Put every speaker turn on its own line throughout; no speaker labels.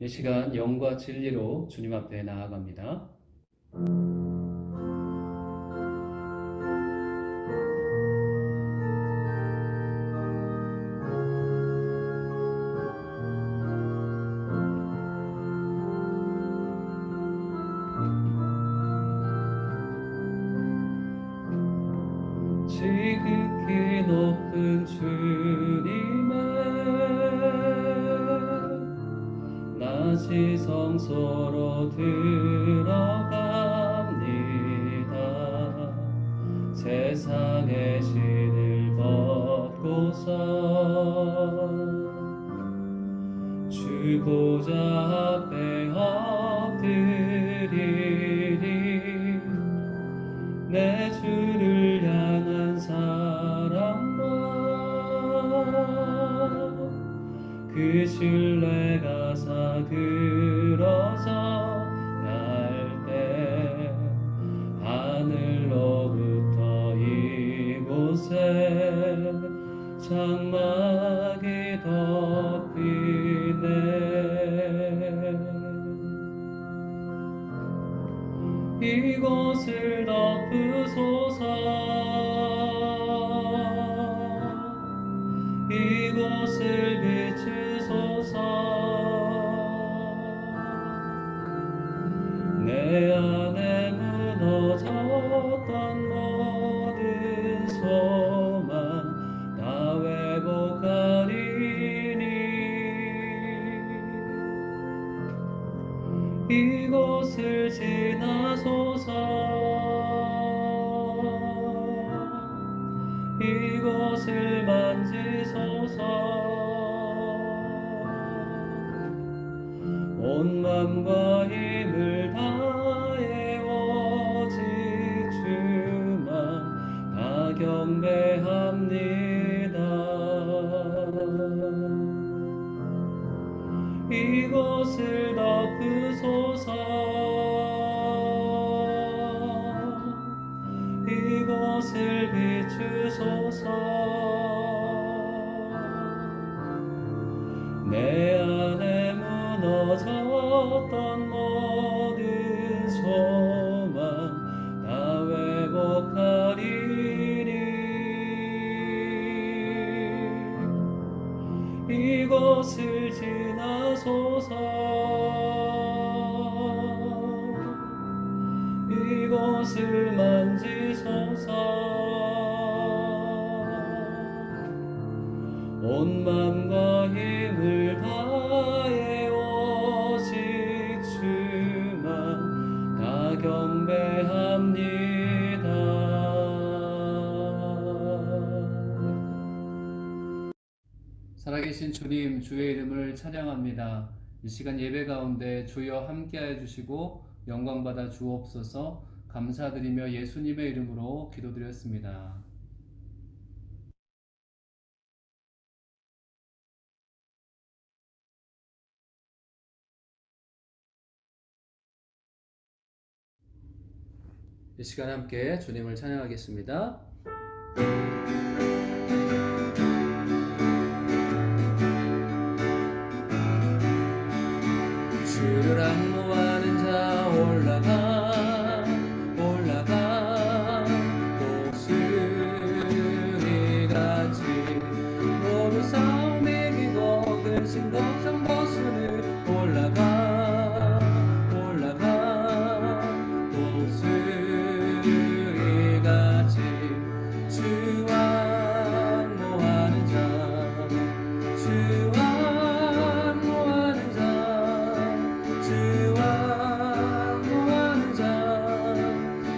이 시간 영과 진리로 주님 앞에 나아갑니다. 지극히 높은 주님의 낮이 성소로 들어갑니다. 세상의 신을 벗고서 주 보좌 앞에 엎드리리. 내 주를 향한 사랑과 그 신뢰가 사그러져 갈 때 하늘로부터 이곳에 장막이 덮이네. 이곳을 덮으소서. 이곳을 비추소서. 내 안에 무너졌던 모든 소망 다 회복하리니. 이곳을 지나소서. 이곳을 만지소서. 온 맘과 힘을 다해 오직 주만 다 경배합니다. 이곳을 덮으소서. 이곳을 비추소서. 내 안에 무너졌던 모든 소망 다 회복하리니. 이곳을 지나소서. 이곳을 만지소서. 온 맘과 힘을 다해 오직 주만 다 경배합니다. 살아계신 주님, 주의 이름을 찬양합니다. 이 시간 예배 가운데 주여 함께하여 주시고 영광받아 주옵소서. 감사드리며 예수님의 이름으로 기도드렸습니다. 이 시간 함께 주님을 찬양하겠습니다. 주를 악무하는 자 올라가 독수리같이 모두 싸움 이기고 근심 걱정 벗으니 올라가 독수리같이 주 악무하는 자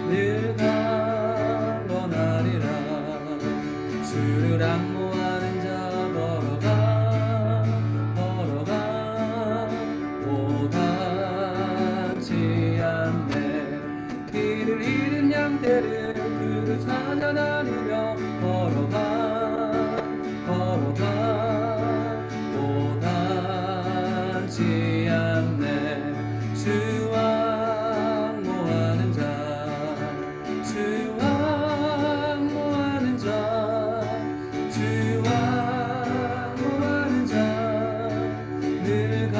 늘 강건하리라. 주를 악무하는 자 걸어가 오닿지 않네. 길을 잃은 양떼를 그를 찾아다니며 걸어가 오닿지 않네. 주 악무하는 자 늘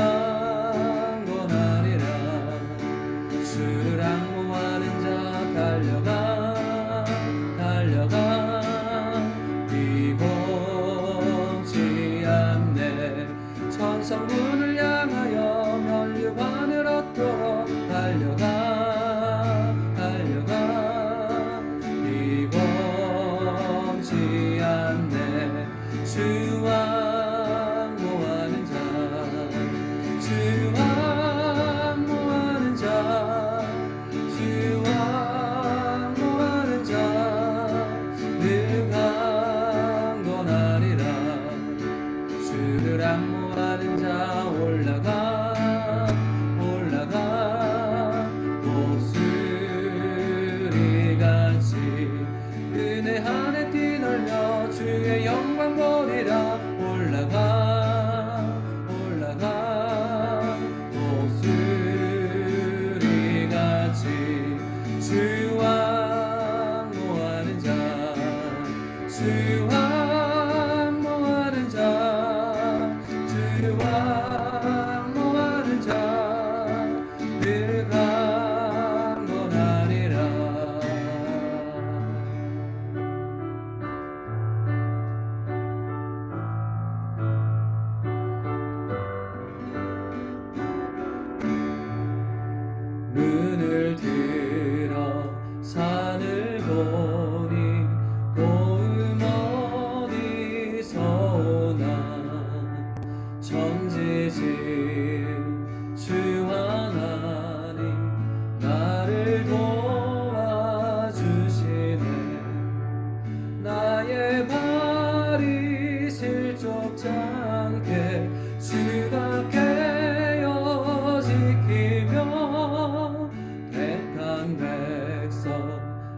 주와 모하는 자 주와 모하는 자 주와 모하는 자 늘 강건하리라. 눈을 들어 산을 보니 도움 어디서 오나 천지신 주 하나님 나를 도와주시네. 나의 발이 실족지 않게 주가 깨어 지키며 택한 백성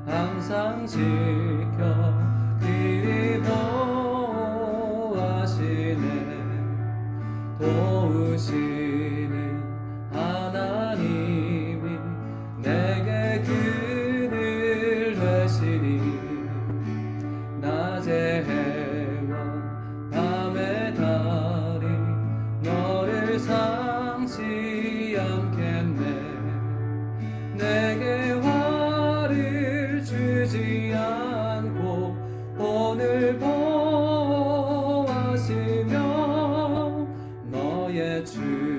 항상 지켜 길이 보호하시네. 도우시는 하나님이 내게 그늘 되시니 낮의 해와 밤의 달이 너를 상치 않겠네. 내게 화를 주지 않고 오늘 보호하시며 너의 주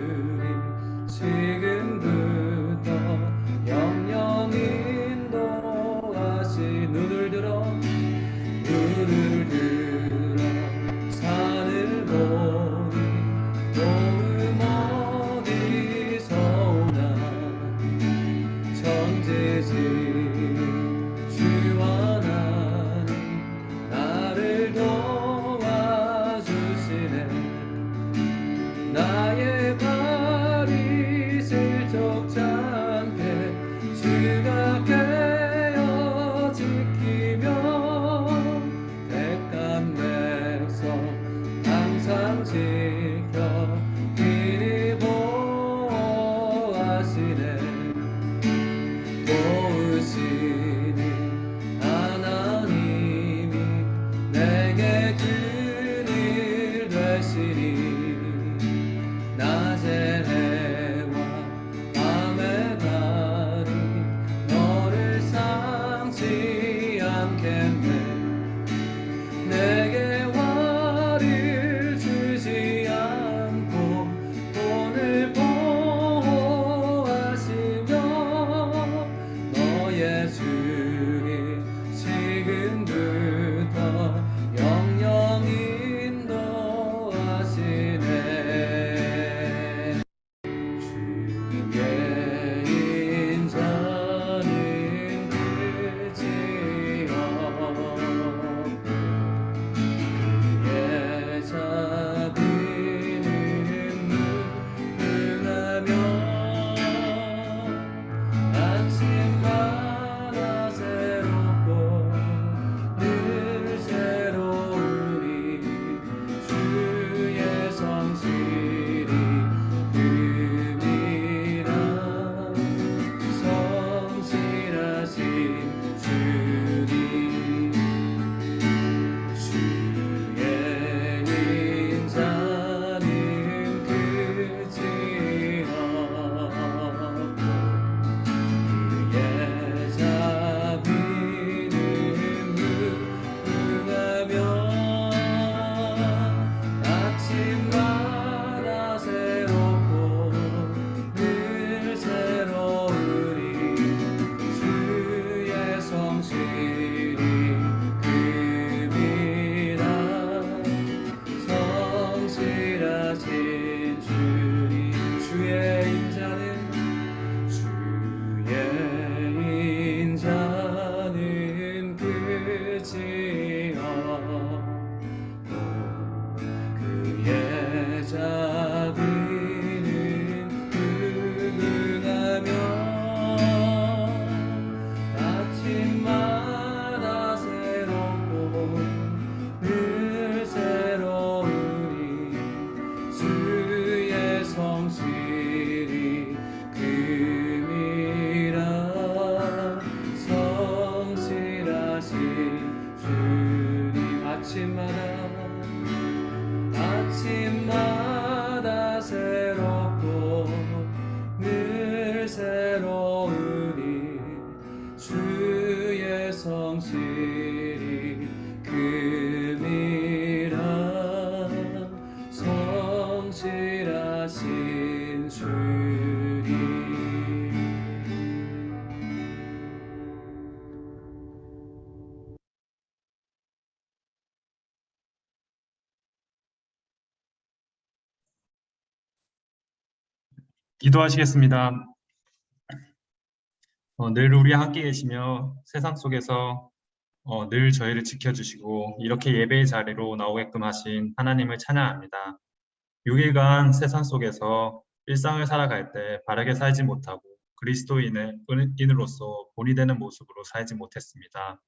주의 성실이 금이라 성실하신 주님.
기도하시겠습니다. 늘 우리와 함께 계시며 세상 속에서 늘 저희를 지켜주시고 이렇게 예배의 자리로 나오게끔 하신 하나님을 찬양합니다. 6일간 세상 속에서 일상을 살아갈 때 바르게 살지 못하고 그리스도인으로서 본이 되는 모습으로 살지 못했습니다.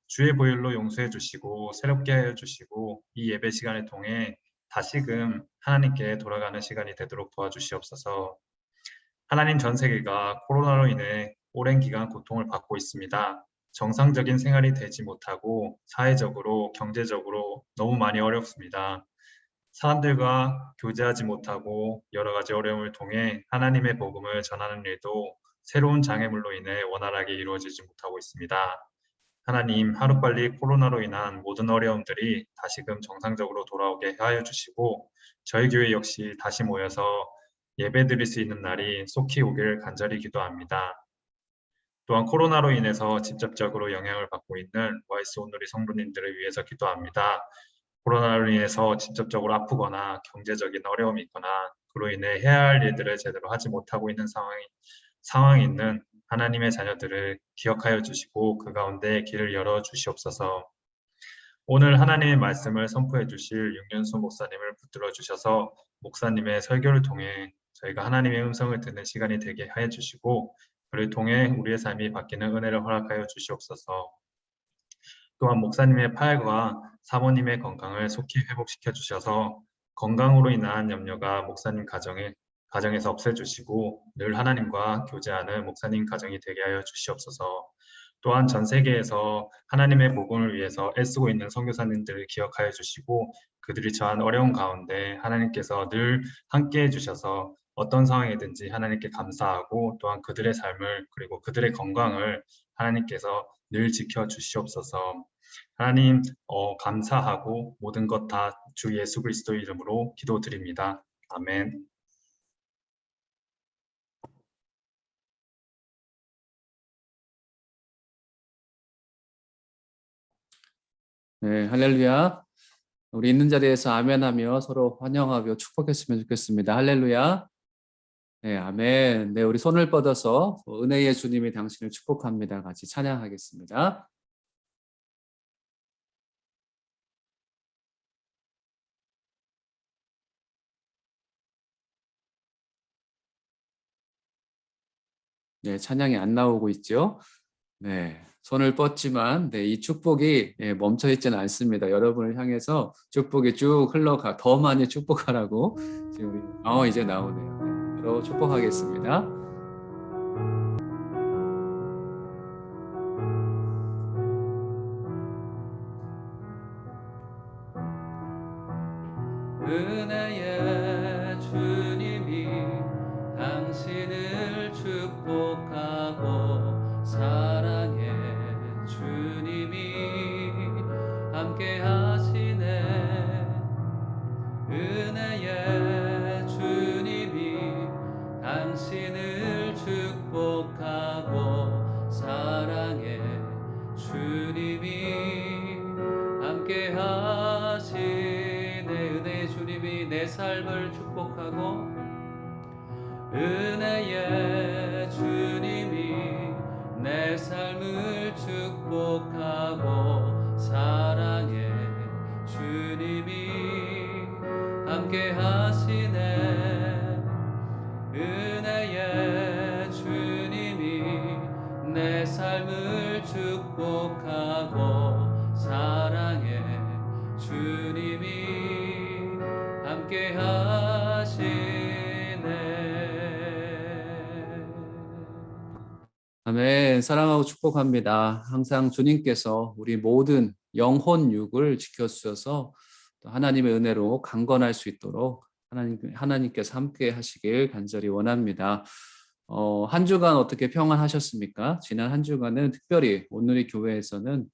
주의 보혈로 용서해 주시고 새롭게 하여 주시고 이 예배 시간을 통해 다시금 하나님께 돌아가는 시간이 되도록 도와주시옵소서. 하나님, 전 세계가 코로나로 인해 오랜 기간 고통을 받고 있습니다. 정상적인 생활이 되지 못하고 사회적으로, 경제적으로 너무 많이 어렵습니다. 사람들과 교제하지 못하고 여러 가지 어려움을 통해 하나님의 복음을 전하는 일도 새로운 장애물로 인해 원활하게 이루어지지 못하고 있습니다. 하나님, 하루빨리 코로나로 인한 모든 어려움들이 다시금 정상적으로 돌아오게 하여 주시고 저희 교회 역시 다시 모여서 예배드릴 수 있는 날이 속히 오길 간절히 기도합니다. 또한 코로나로 인해서 직접적으로 영향을 받고 있는 YS 온누리 성도님들을 위해서 기도합니다. 코로나로 인해서 직접적으로 아프거나 경제적인 어려움이 있거나 그로 인해 해야 할 일들을 제대로 하지 못하고 있는 상황이 있는 하나님의 자녀들을 기억하여 주시고 그 가운데 길을 열어 주시옵소서. 오늘 하나님의 말씀을 선포해 주실 윤현수 목사님을 붙들어 주셔서 목사님의 설교를 통해 저희가 하나님의 음성을 듣는 시간이 되게 하여 주시고 그를 통해 우리의 삶이 바뀌는 은혜를 허락하여 주시옵소서. 또한 목사님의 팔과 사모님의 건강을 속히 회복시켜 주셔서 건강으로 인한 염려가 목사님 가정에서 없애주시고 늘 하나님과 교제하는 목사님 가정이 되게 하여 주시옵소서. 또한 전 세계에서 하나님의 복음을 위해서 애쓰고 있는 선교사님들을 기억하여 주시고 그들이 처한 어려운 가운데 하나님께서 늘 함께해 주셔서 어떤 상황이든지 하나님께 감사하고 또한 그들의 삶을 그리고 그들의 건강을 하나님께서 늘 지켜주시옵소서. 하나님 감사하고 모든 것 다 주 예수 그리스도 이름으로 기도드립니다. 아멘.
네, 할렐루야. 우리 있는 자리에서 아멘하며 서로 환영하며 축복했으면 좋겠습니다. 할렐루야. 네, 아멘. 네, 우리 손을 뻗어서 은혜의 주님이 당신을 축복합니다. 같이 찬양하겠습니다. 네, 찬양이 안 나오고 있죠. 네, 손을 뻗지만 네, 이 축복이 멈춰 있지는 않습니다. 여러분을 향해서 축복이 쭉 흘러가 더 많이 축복하라고 지금 이제 나오네요. 네, 서로 축복하겠습니다. 은혜의 주님이 당신을 축복하고 사랑의 주님이 함께 하시네. 은혜의 주님이 당신을 축복하고 사랑의 주님이 함께 하시네. 은혜의 주님이 내 삶을 축복하고 은혜의 주님이 내 삶을 축복하고 사랑의 주님이 함께 하시네. 은혜의 주님이 내 삶을 축복하고 사랑의 주님이 함께 하시네. 아멘. 사랑하고 축복합니다. 항상 주님께서 우리 모든 영혼 육을 지켜주셔서 하나님의 은혜로 강건할 수 있도록 하나님께서 함께 하시길 간절히 원합니다. 한 주간 어떻게 평안하셨습니까? 지난 한 주간은 특별히 오늘의 교회에서는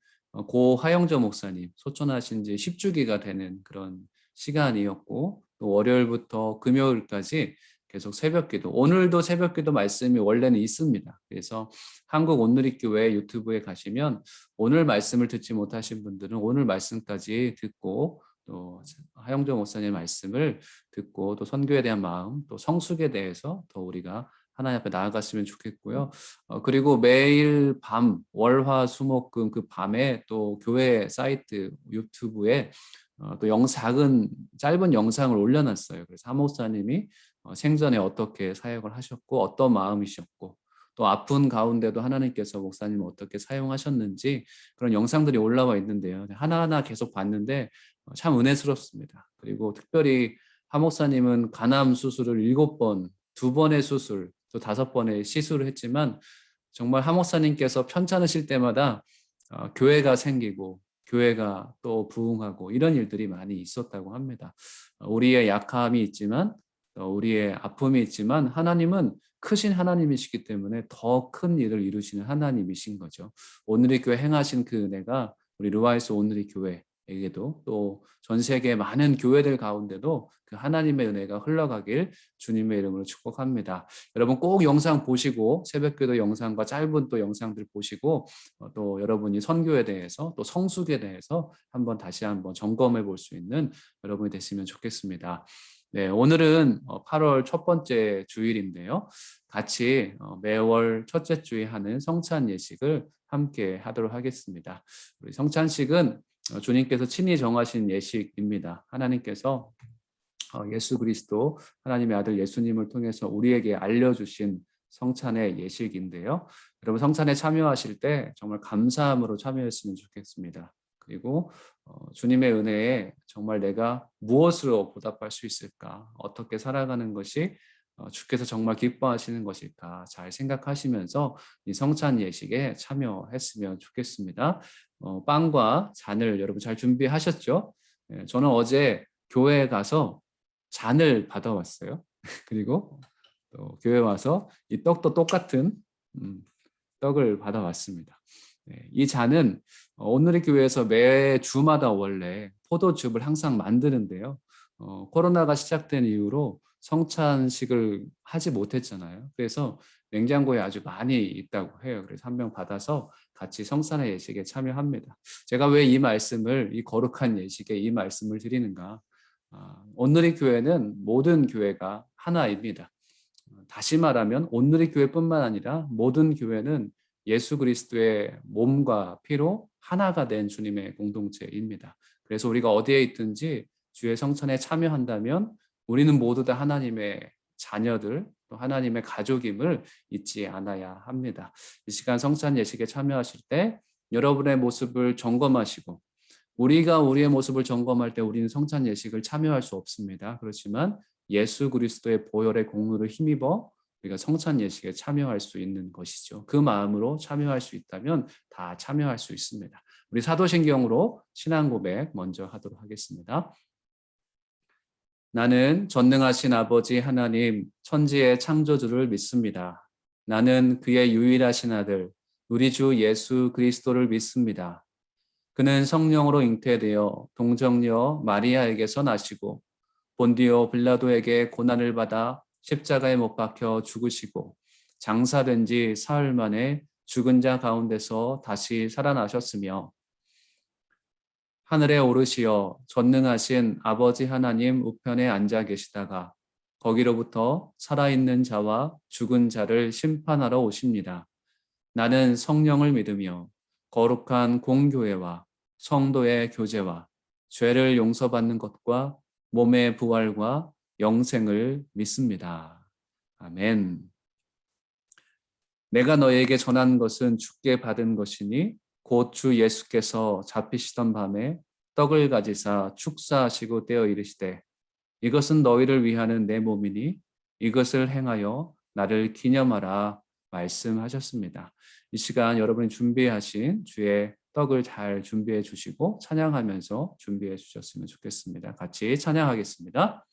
고 하영조 목사님 소천하신 지 10주기가 되는 그런 시간이었고, 또 월요일부터 금요일까지 계속 새벽기도, 오늘도 새벽기도 말씀이 원래는 있습니다. 그래서 한국 온누리교회 유튜브에 가시면 오늘 말씀을 듣지 못하신 분들은 오늘 말씀까지 듣고, 또 하영조 목사님 말씀을 듣고, 또 선교에 대한 마음, 또 성숙에 대해서 더 우리가 하나님 앞에 나아갔으면 좋겠고요. 그리고 매일 밤 월화수목금 그 밤에 또 교회 사이트 유튜브에 또 작은 짧은 영상을 올려놨어요. 그래서 하 목사님이 생전에 어떻게 사역을 하셨고 어떤 마음이셨고, 또 아픈 가운데도 하나님께서 목사님을 어떻게 사용하셨는지 그런 영상들이 올라와 있는데요. 하나하나 계속 봤는데 참 은혜스럽습니다. 그리고 특별히 하 목사님은 간암 수술을 7번, 2번의 수술, 또 5번의 시술을 했지만 정말 하 목사님께서 편찮으실 때마다 교회가 생기고 교회가 또 부흥하고 이런 일들이 많이 있었다고 합니다. 우리의 약함이 있지만, 우리의 아픔이 있지만 하나님은 크신 하나님이시기 때문에 더 큰 일을 이루시는 하나님이신 거죠. 오늘의 교회 행하신 그 은혜가 우리 루아이스 오늘의 교회에게도, 또 전 세계 많은 교회들 가운데도 그 하나님의 은혜가 흘러가길 주님의 이름으로 축복합니다. 여러분 꼭 영상 보시고, 새벽기도 영상과 짧은 또 영상들 보시고, 또 여러분이 선교에 대해서 또 성숙에 대해서 다시 한번 점검해 볼 수 있는 여러분이 되시면 좋겠습니다. 네, 오늘은 8월 첫 번째 주일인데요. 같이 매월 첫째 주에 하는 성찬 예식을 함께 하도록 하겠습니다. 우리 성찬식은 주님께서 친히 정하신 예식입니다. 하나님께서 예수 그리스도 하나님의 아들 예수님을 통해서 우리에게 알려주신 성찬의 예식인데요. 여러분 성찬에 참여하실 때 정말 감사함으로 참여했으면 좋겠습니다. 그리고 주님의 은혜에 정말 내가 무엇으로 보답할 수 있을까? 어떻게 살아가는 것이 주께서 정말 기뻐하시는 것일까? 잘 생각하시면서 이 성찬 예식에 참여했으면 좋겠습니다. 빵과 잔을 여러분 잘 준비하셨죠? 저는 어제 교회에 가서 잔을 받아왔어요. 그리고 또 교회 와서 이 떡도 똑같은 떡을 받아왔습니다. 네, 이 잔은 오늘의 교회에서 매 주마다 원래 포도즙을 항상 만드는데요. 코로나가 시작된 이후로 성찬식을 하지 못했잖아요. 그래서 냉장고에 아주 많이 있다고 해요. 그래서 한 명 받아서 같이 성찬의 예식에 참여합니다. 제가 왜 이 거룩한 예식에 이 말씀을 드리는가? 오늘의 교회는 모든 교회가 하나입니다. 다시 말하면 오늘의 교회뿐만 아니라 모든 교회는 예수 그리스도의 몸과 피로 하나가 된 주님의 공동체입니다. 그래서 우리가 어디에 있든지 주의 성찬에 참여한다면 우리는 모두 다 하나님의 자녀들, 또 하나님의 가족임을 잊지 않아야 합니다. 이 시간 성찬 예식에 참여하실 때 여러분의 모습을 점검하시고, 우리가 우리의 모습을 점검할 때 우리는 성찬 예식을 참여할 수 없습니다. 그렇지만 예수 그리스도의 보혈의 공로를 힘입어 우리가 성찬 예식에 참여할 수 있는 것이죠. 그 마음으로 참여할 수 있다면 다 참여할 수 있습니다. 우리 사도신경으로 신앙 고백 먼저 하도록 하겠습니다. 나는 전능하신 아버지 하나님 천지의 창조주를 믿습니다. 나는 그의 유일하신 아들 우리 주 예수 그리스도를 믿습니다. 그는 성령으로 잉태되어 동정녀 마리아에게서 나시고 본디오 빌라도에게 고난을 받아 십자가에 못 박혀 죽으시고 장사된 지 사흘 만에 죽은 자 가운데서 다시 살아나셨으며 하늘에 오르시어 전능하신 아버지 하나님 우편에 앉아 계시다가 거기로부터 살아있는 자와 죽은 자를 심판하러 오십니다. 나는 성령을 믿으며 거룩한 공교회와 성도의 교제와 죄를 용서받는 것과 몸의 부활과 영생을 믿습니다. 아멘. 내가 너에게 전한 것은 주께 받은 것이니 곧 주 예수께서 잡히시던 밤에 떡을 가지사 축사하시고 떼어 이르시되 이것은 너희를 위하는 내 몸이니 이것을 행하여 나를 기념하라 말씀하셨습니다. 이 시간 여러분이 준비하신 주의 떡을 잘 준비해 주시고 찬양하면서 준비해 주셨으면 좋겠습니다. 같이 찬양하겠습니다.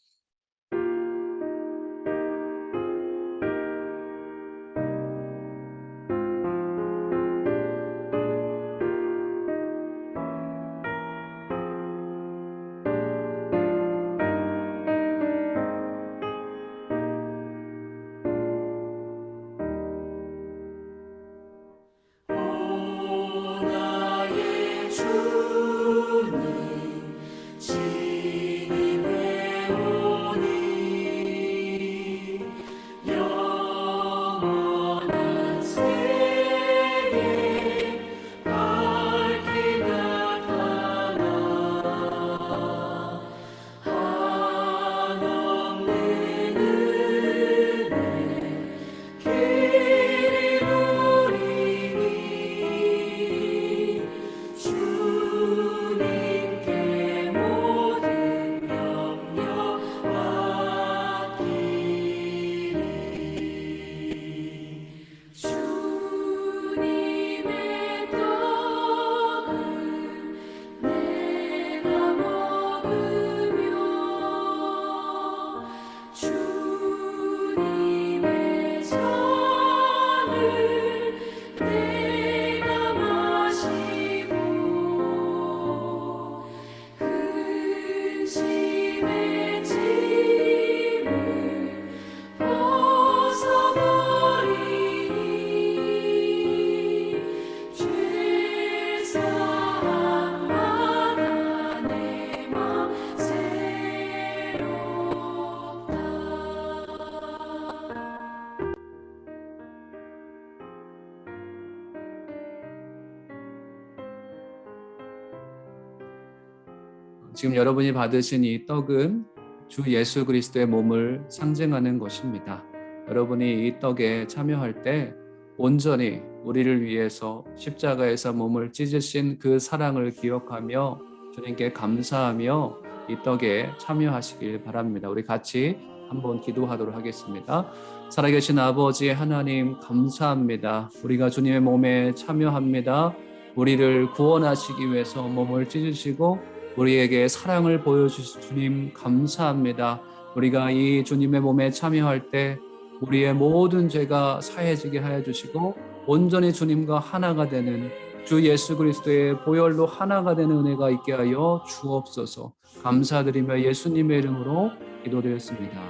지금 여러분이 받으신 이 떡은 주 예수 그리스도의 몸을 상징하는 것입니다. 여러분이 이 떡에 참여할 때 온전히 우리를 위해서 십자가에서 몸을 찢으신 그 사랑을 기억하며 주님께 감사하며 이 떡에 참여하시길 바랍니다. 우리 같이 한번 기도하도록 하겠습니다. 살아계신 아버지 하나님 감사합니다. 우리가 주님의 몸에 참여합니다. 우리를 구원하시기 위해서 몸을 찢으시고 우리에게 사랑을 보여주신 주님 감사합니다. 우리가 이 주님의 몸에 참여할 때 우리의 모든 죄가 사해지게 하여 주시고 온전히 주님과 하나가 되는 주 예수 그리스도의 보혈로 하나가 되는 은혜가 있게 하여 주옵소서. 감사드리며 예수님의 이름으로 기도드렸습니다.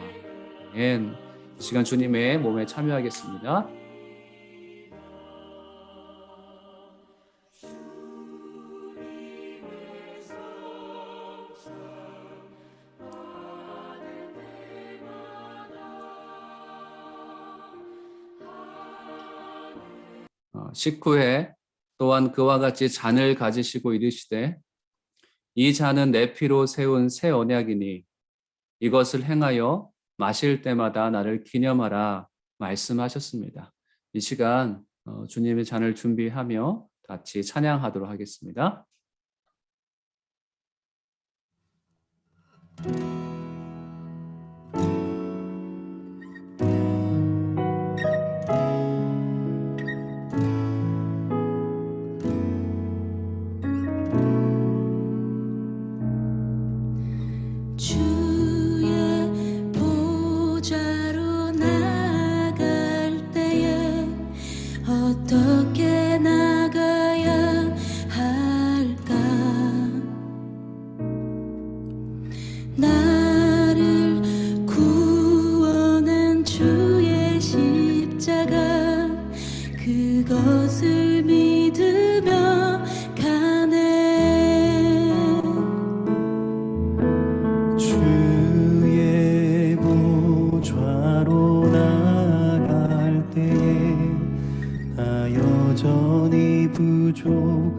아멘. 시간 주님의 몸에 참여하겠습니다. 식후에 또한 그와 같이 잔을 가지시고 이르시되 이 잔은 내 피로 세운 새 언약이니 이것을 행하여 마실 때마다 나를 기념하라 말씀하셨습니다. 이 시간 주님의 잔을 준비하며 같이 찬양하도록 하겠습니다.
어떻게 나가야 할까? 나를 구원한 주의 십자가 그것을 믿으며 가네.
주의 보좌로 나갈 때에 나 여전히 부족하나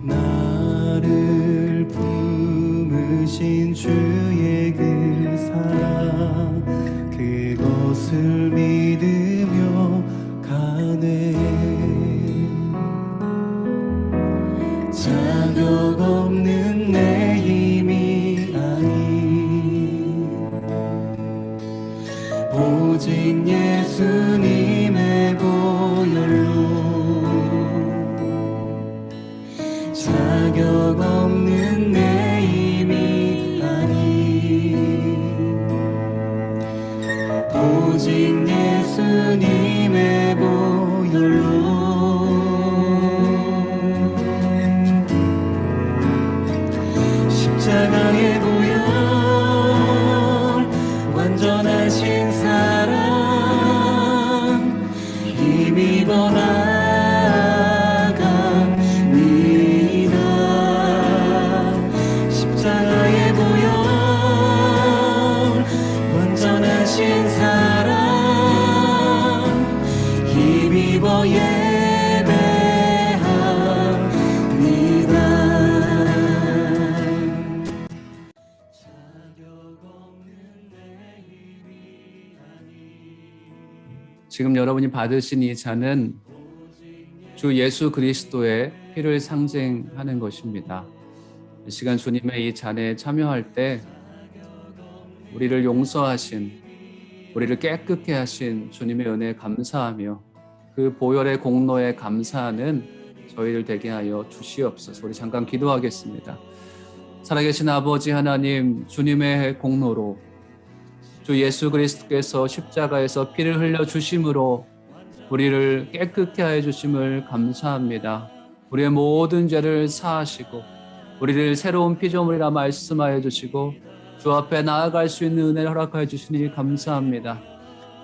나를 품으신 주의 그 사랑 그것을 믿으며 가네. 자격 없는 내 힘이 아닌 오직 예수님의 보혈로 자격 없는 내 힘이 아닌 오직 예수님의 보혈로 십자가의 보혈 완전하신 사랑 힘입어 나갑니다. 십자가의 보혈 완전하신 사랑 힘입어
지금 여러분이 받으신 이 잔은 주 예수 그리스도의 피를 상징하는 것입니다. 이 시간 주님의 이 잔에 참여할 때 우리를 용서하신, 우리를 깨끗게 하신 주님의 은혜에 감사하며 그 보혈의 공로에 감사하는 저희를 되게 하여 주시옵소서. 우리 잠깐 기도하겠습니다. 살아계신 아버지 하나님, 주님의 공로로 주 예수 그리스도께서 십자가에서 피를 흘려 주심으로 우리를 깨끗게 하여 주심을 감사합니다. 우리의 모든 죄를 사하시고 우리를 새로운 피조물이라 말씀하여 주시고 주 앞에 나아갈 수 있는 은혜를 허락하여 주시니 감사합니다.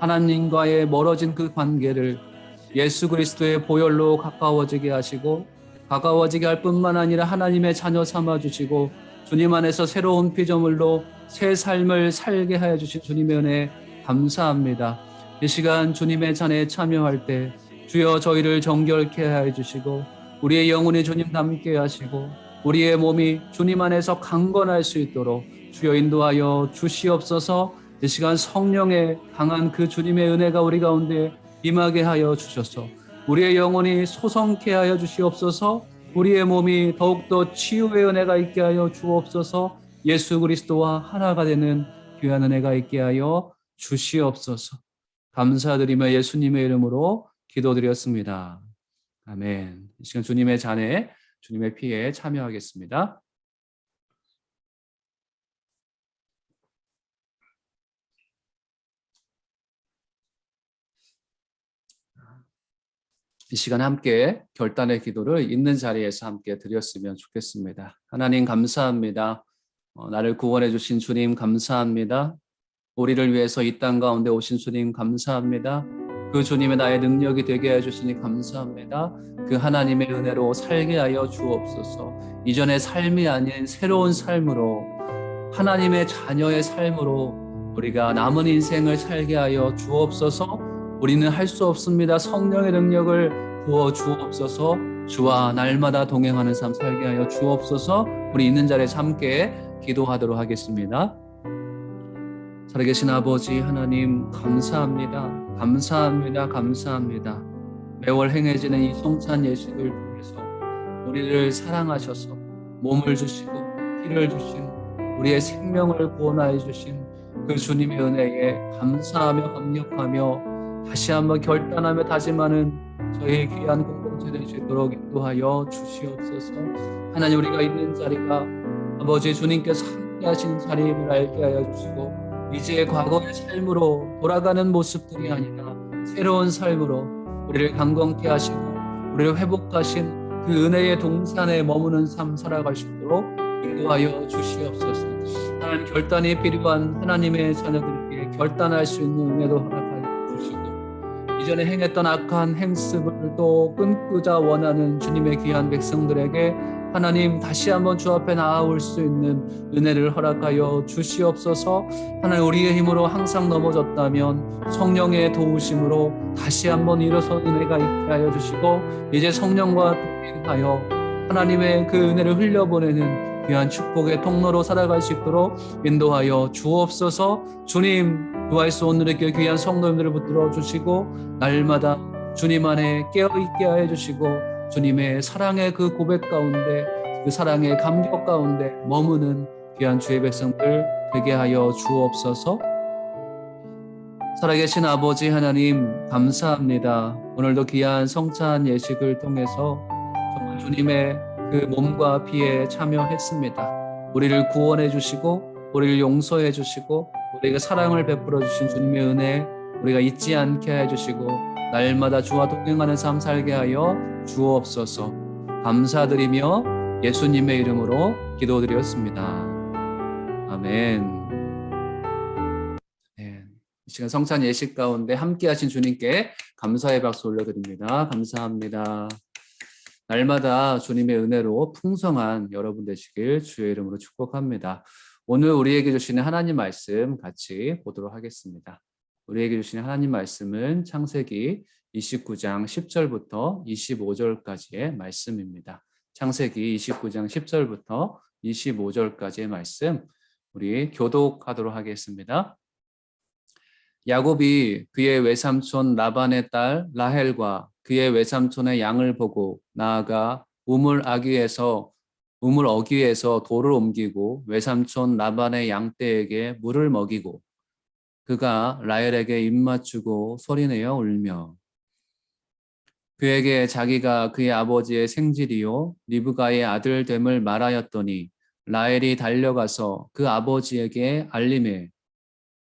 하나님과의 멀어진 그 관계를 예수 그리스도의 보혈로 가까워지게 하시고 가까워지게 할 뿐만 아니라 하나님의 자녀 삼아 주시고 주님 안에서 새로운 피조물로 새 삶을 살게 하여 주신 주님의 은혜 감사합니다. 이 시간 주님의 잔에 참여할 때 주여 저희를 정결케 하여 주시고 우리의 영혼이 주님 닮게 하시고 우리의 몸이 주님 안에서 강건할 수 있도록 주여 인도하여 주시옵소서. 이 시간 성령의 강한 그 주님의 은혜가 우리 가운데 임하게 하여 주셔서 우리의 영혼이 소성케 하여 주시옵소서. 우리의 몸이 더욱더 치유의 은혜가 있게 하여 주옵소서. 예수 그리스도와 하나가 되는 귀한 은혜가 있게 하여 주시옵소서. 감사드리며 예수님의 이름으로 기도드렸습니다. 아멘. 이 시간 주님의 잔에 주님의 피에 참여하겠습니다. 이 시간 함께 결단의 기도를 있는 자리에서 함께 드렸으면 좋겠습니다. 하나님 감사합니다. 나를 구원해 주신 주님 감사합니다. 우리를 위해서 이 땅 가운데 오신 주님 감사합니다. 그 주님의 나의 능력이 되게 해주시니 감사합니다. 그 하나님의 은혜로 살게 하여 주옵소서. 이전의 삶이 아닌 새로운 삶으로 하나님의 자녀의 삶으로 우리가 남은 인생을 살게 하여 주옵소서. 우리는 할 수 없습니다. 성령의 능력을 부어 주옵소서. 주와 날마다 동행하는 삶 살게 하여 주옵소서. 우리 있는 자리에서 함께 기도하도록 하겠습니다. 살아계신 아버지 하나님 감사합니다. 감사합니다. 감사합니다. 매월 행해지는 이 성찬 예식을 통해서 우리를 사랑하셔서 몸을 주시고 피를 주신 우리의 생명을 구원하여 주신 그 주님의 은혜에 감사하며 감격하며 다시 한번 결단하며 다짐하는 저희 귀한 공동체 될 수 있도록 인도하여 주시옵소서. 하나님 우리가 있는 자리가 아버지 주님께서 함께 하시는 자리임을 알게 하여 주시고 이제 과거의 삶으로 돌아가는 모습들이 아니라 새로운 삶으로 우리를 강건케 하시고 우리를 회복하신 그 은혜의 동산에 머무는 삶 살아갈 수 있도록 인도하여 주시옵소서. 하나님 결단이 필요한 하나님의 자녀들에게 결단할 수 있는 은혜도 허락하여 주시고 이전에 행했던 악한 행습을 또 끊고자 원하는 주님의 귀한 백성들에게 하나님 다시 한번 주 앞에 나아올 수 있는 은혜를 허락하여 주시옵소서. 하나님 우리의 힘으로 항상 넘어졌다면 성령의 도우심으로 다시 한번 일어서 은혜가 있게 하여 주시고 이제 성령과 동행하여 하나님의 그 은혜를 흘려보내는 귀한 축복의 통로로 살아갈 수 있도록 인도하여 주옵소서. 주님 구하에서 오늘의 귀한 성도님들을 붙들어 주시고 날마다 주님 안에 깨어있게 하여 주시고 주님의 사랑의 그 고백 가운데 그 사랑의 감격 가운데 머무는 귀한 주의 백성들 되게 하여 주옵소서. 살아계신 아버지 하나님 감사합니다. 오늘도 귀한 성찬 예식을 통해서 정말 주님의 그 몸과 피에 참여했습니다. 우리를 구원해 주시고 우리를 용서해 주시고 우리에게 사랑을 베풀어 주신 주님의 은혜 우리가 잊지 않게 해 주시고 날마다 주와 동행하는 삶 살게 하여 주옵소서. 감사드리며 예수님의 이름으로 기도드렸습니다. 아멘. 이 시간 성찬 예식 가운데 함께 하신 주님께 감사의 박수 올려드립니다. 감사합니다. 날마다 주님의 은혜로 풍성한 여러분 되시길 주의 이름으로 축복합니다. 오늘 우리에게 주시는 하나님 말씀 같이 보도록 하겠습니다. 우리에게 주시는 하나님 말씀은 창세기 29장 10절부터 25절까지의 말씀입니다. 창세기 29장 10절부터 25절까지의 말씀 우리 교독하도록 하겠습니다. 야곱이 그의 외삼촌 라반의 딸 라헬과 그의 외삼촌의 양을 보고 나아가 우물 어귀에서 돌을 옮기고 외삼촌 라반의 양떼에게 물을 먹이고 그가 라헬에게 입맞추고 소리내어 울며 그에게 자기가 그의 아버지의 생질이요 리브가의 아들 됨을 말하였더니 라헬이 달려가서 그 아버지에게 알림해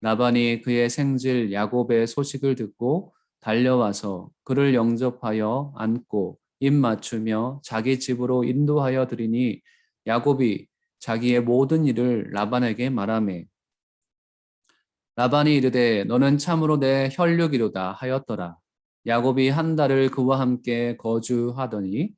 라반이 그의 생질 야곱의 소식을 듣고 달려와서 그를 영접하여 안고 입 맞추며 자기 집으로 인도하여 드리니 야곱이 자기의 모든 일을 라반에게 말하매 라반이 이르되 너는 참으로 내 혈육이로다 하였더라. 야곱이 한 달을 그와 함께 거주하더니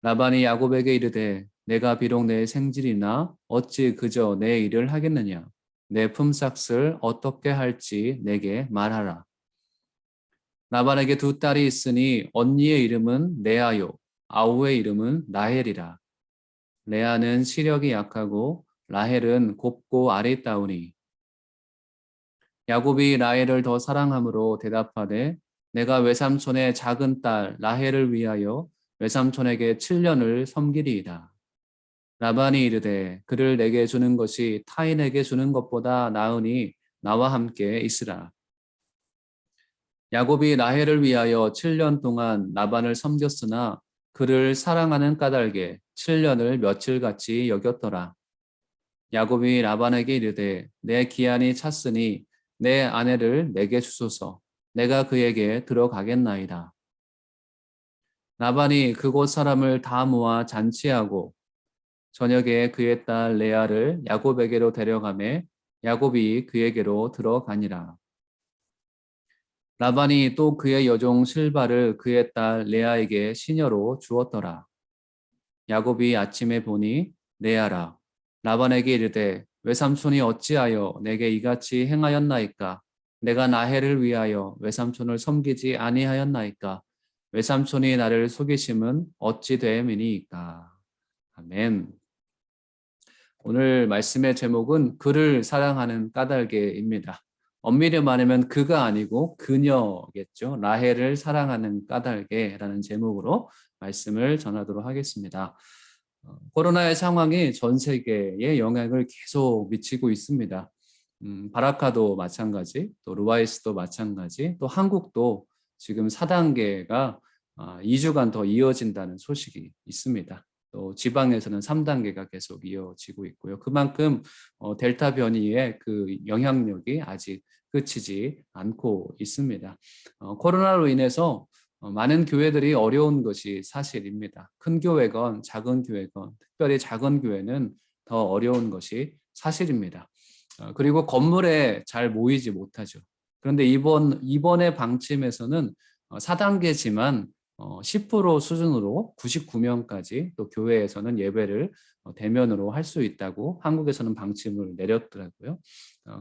라반이 야곱에게 이르되 내가 비록 내 생질이나 어찌 그저 내 일을 하겠느냐. 내 품삯을 어떻게 할지 내게 말하라. 라반에게 두 딸이 있으니 언니의 이름은 레아요 아우의 이름은 라헬이라. 레아는 시력이 약하고 라헬은 곱고 아리따우니. 야곱이 라헬을 더 사랑함으로 대답하되 내가 외삼촌의 작은 딸 라헬을 위하여 외삼촌에게 7년을 섬기리이다. 라반이 이르되 그를 내게 주는 것이 타인에게 주는 것보다 나으니 나와 함께 있으라. 야곱이 라헬을 위하여 7년 동안 라반을 섬겼으나 그를 사랑하는 까닭에 7년을 며칠같이 여겼더라. 야곱이 라반에게 이르되 내 기한이 찼으니 내 아내를 내게 주소서. 내가 그에게 들어가겠나이다. 라반이 그곳 사람을 다 모아 잔치하고 저녁에 그의 딸 레아를 야곱에게로 데려가매 야곱이 그에게로 들어가니라. 라반이 또 그의 여종 실바를 그의 딸 레아에게 시녀로 주었더라. 야곱이 아침에 보니 레아라. 라반에게 이르되 외삼촌이 어찌하여 내게 이같이 행하였나이까? 내가 나헬을 위하여 외삼촌을 섬기지 아니하였나이까? 외삼촌이 나를 속이심은 어찌 됨이니이까? 아멘. 오늘 말씀의 제목은 그를 사랑하는 까닭에입니다. 엄밀히 말하면 그가 아니고 그녀겠죠. 라헬을 사랑하는 까닭에라는 제목으로 말씀을 전하도록 하겠습니다. 코로나의 상황이 전 세계에 영향을 계속 미치고 있습니다. 바라카도 마찬가지, 또 루아이스도 마찬가지, 또 한국도 지금 4단계가 2주간 더 이어진다는 소식이 있습니다. 또 지방에서는 3단계가 계속 이어지고 있고요. 그만큼 델타 변이의 그 영향력이 아직 그치지 않고 있습니다. 코로나로 인해서 많은 교회들이 어려운 것이 사실입니다. 큰 교회건 작은 교회건 특별히 작은 교회는 더 어려운 것이 사실입니다. 그리고 건물에 잘 모이지 못하죠. 그런데 이번의 방침에서는 4단계지만 10% 수준으로 99명까지 또 교회에서는 예배를 대면으로 할 수 있다고 한국에서는 방침을 내렸더라고요.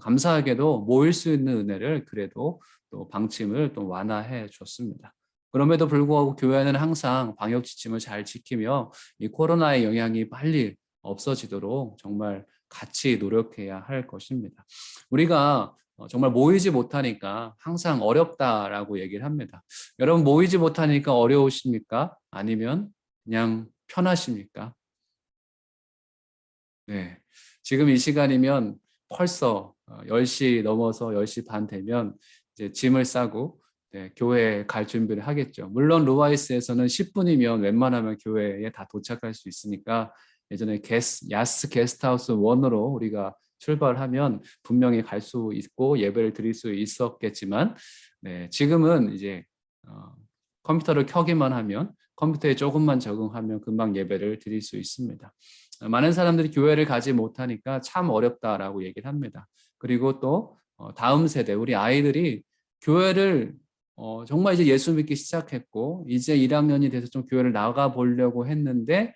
감사하게도 모일 수 있는 은혜를 그래도 또 방침을 또 완화해 줬습니다. 그럼에도 불구하고 교회는 항상 방역 지침을 잘 지키며 이 코로나의 영향이 빨리 없어지도록 정말 같이 노력해야 할 것입니다. 우리가 정말 모이지 못하니까 항상 어렵다라고 얘기를 합니다. 여러분 모이지 못하니까 어려우십니까? 아니면 그냥 편하십니까? 네. 지금 이 시간이면 벌써 10시 넘어서 10시 반 되면 이제 짐을 싸고 교회에 갈 준비를 하겠죠. 물론 루아이스에서는 10분이면 웬만하면 교회에 다 도착할 수 있으니까 예전에 야스 게스트하우스 1으로 우리가 출발하면 분명히 갈 수 있고 예배를 드릴 수 있었겠지만 지금은 이제 컴퓨터를 켜기만 하면 컴퓨터에 조금만 적응하면 금방 예배를 드릴 수 있습니다. 많은 사람들이 교회를 가지 못하니까 참 어렵다라고 얘기를 합니다. 그리고 또 다음 세대 우리 아이들이 교회를 정말 이제 예수 믿기 시작했고 이제 1학년이 돼서 좀 교회를 나가 보려고 했는데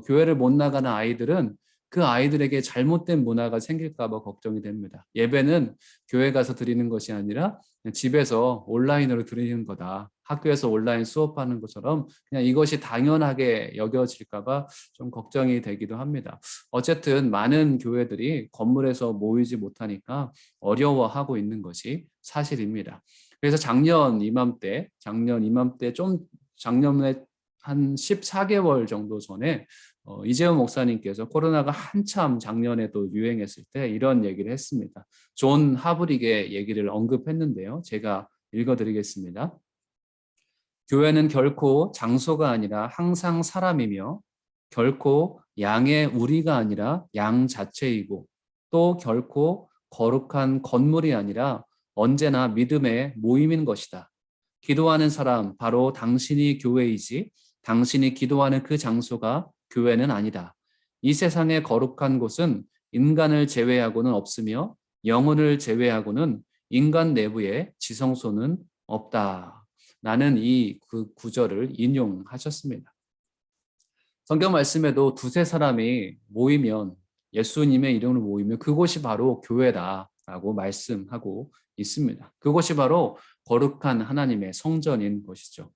교회를 못 나가는 아이들은 그 아이들에게 잘못된 문화가 생길까 봐 걱정이 됩니다. 예배는 교회 가서 드리는 것이 아니라 그냥 집에서 온라인으로 드리는 거다. 학교에서 온라인 수업하는 것처럼 그냥 이것이 당연하게 여겨질까 봐 좀 걱정이 되기도 합니다. 어쨌든 많은 교회들이 건물에서 모이지 못하니까 어려워하고 있는 것이 사실입니다. 그래서 작년에 한 14개월 정도 전에 이재훈 목사님께서 코로나가 한참 작년에도 유행했을 때 이런 얘기를 했습니다. 존 하브릭의 얘기를 언급했는데요. 제가 읽어드리겠습니다. 교회는 결코 장소가 아니라 항상 사람이며 결코 양의 우리가 아니라 양 자체이고 또 결코 거룩한 건물이 아니라 언제나 믿음의 모임인 것이다. 기도하는 사람 바로 당신이 교회이지 당신이 기도하는 그 장소가 교회는 아니다. 이 세상의 거룩한 곳은 인간을 제외하고는 없으며 영혼을 제외하고는 인간 내부에 지성소는 없다. 라는 그 구절을 인용하셨습니다. 성경 말씀에도 두세 사람이 모이면 예수님의 이름으로 모이면 그곳이 바로 교회다라고 말씀하고 있습니다. 그곳이 바로 거룩한 하나님의 성전인 것이죠.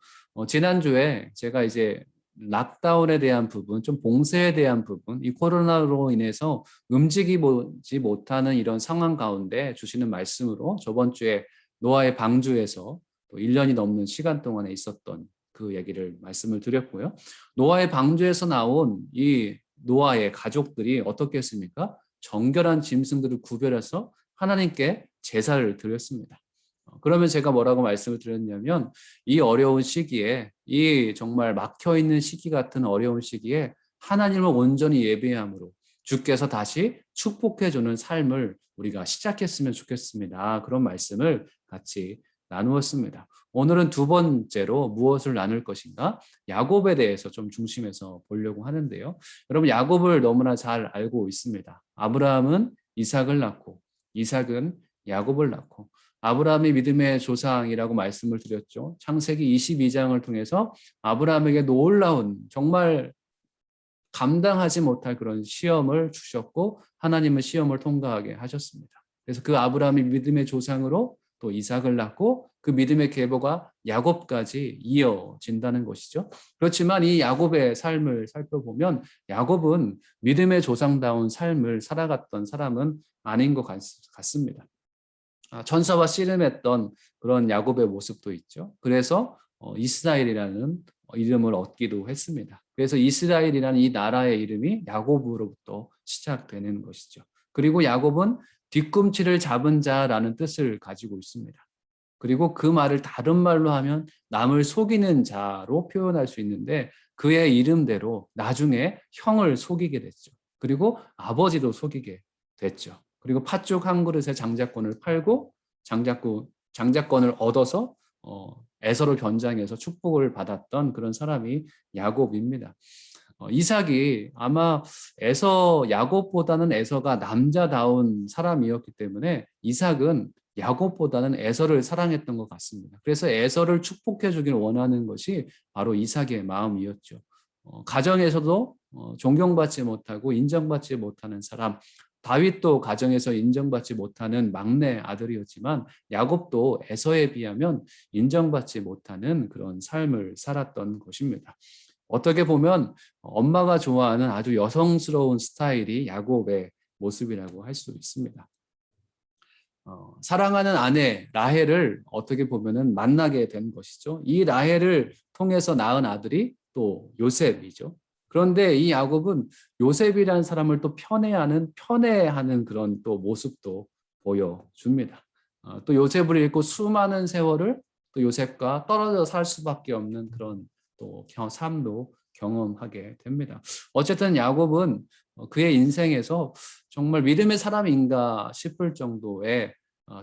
지난주에 제가 이제 락다운에 대한 부분, 좀 봉쇄에 대한 부분, 이 코로나로 인해서 움직이지 못하는 이런 상황 가운데 주시는 말씀으로 저번 주에 노아의 방주에서 또 1년이 넘는 시간 동안에 있었던 그 얘기를 말씀을 드렸고요. 노아의 방주에서 나온 이 노아의 가족들이 어떻게 했습니까? 정결한 짐승들을 구별해서 하나님께 제사를 드렸습니다. 그러면 제가 뭐라고 말씀을 드렸냐면 이 어려운 시기에 이 정말 막혀있는 시기 같은 어려운 시기에 하나님을 온전히 예배함으로 주께서 다시 축복해주는 삶을 우리가 시작했으면 좋겠습니다. 그런 말씀을 같이 나누었습니다. 오늘은 두 번째로 무엇을 나눌 것인가? 야곱에 대해서 좀 중심에서 보려고 하는데요. 여러분 야곱을 너무나 잘 알고 있습니다. 아브라함은 이삭을 낳고 이삭은 야곱을 낳고 아브라함이 믿음의 조상이라고 말씀을 드렸죠. 창세기 22장을 통해서 아브라함에게 놀라운 정말 감당하지 못할 그런 시험을 주셨고 하나님은 시험을 통과하게 하셨습니다. 그래서 그 아브라함이 믿음의 조상으로 또 이삭을 낳고 그 믿음의 계보가 야곱까지 이어진다는 것이죠. 그렇지만 이 야곱의 삶을 살펴보면 야곱은 믿음의 조상다운 삶을 살아갔던 사람은 아닌 것 같습니다. 천사와 씨름했던 그런 야곱의 모습도 있죠. 그래서 이스라엘이라는 이름을 얻기도 했습니다. 그래서 이스라엘이라는 이 나라의 이름이 야곱으로부터 시작되는 것이죠. 그리고 야곱은 뒤꿈치를 잡은 자라는 뜻을 가지고 있습니다. 그리고 그 말을 다른 말로 하면 남을 속이는 자로 표현할 수 있는데 그의 이름대로 나중에 형을 속이게 됐죠. 그리고 아버지도 속이게 됐죠. 그리고 팥죽 한 그릇에 장자권을 팔고 장자권을 얻어서 에서로 변장해서 축복을 받았던 그런 사람이 야곱입니다. 이삭이 아마 야곱보다는 에서가 남자다운 사람이었기 때문에 이삭은 야곱보다는 에서를 사랑했던 것 같습니다. 그래서 에서를 축복해 주길 원하는 것이 바로 이삭의 마음이었죠. 가정에서도 존경받지 못하고 인정받지 못하는 사람, 다윗도 가정에서 인정받지 못하는 막내 아들이었지만 야곱도 에서에 비하면 인정받지 못하는 그런 삶을 살았던 것입니다. 어떻게 보면 엄마가 좋아하는 아주 여성스러운 스타일이 야곱의 모습이라고 할 수 있습니다. 사랑하는 아내 라헬을 어떻게 보면은 만나게 된 것이죠. 이 라헬을 통해서 낳은 아들이 또 요셉이죠. 그런데 이 야곱은 요셉이라는 사람을 또 편애하는 그런 또 모습도 보여줍니다. 또 요셉을 잃고 수많은 세월을 또 요셉과 떨어져 살 수밖에 없는 그런 또 삶도 경험하게 됩니다. 어쨌든 야곱은 그의 인생에서 정말 믿음의 사람인가 싶을 정도의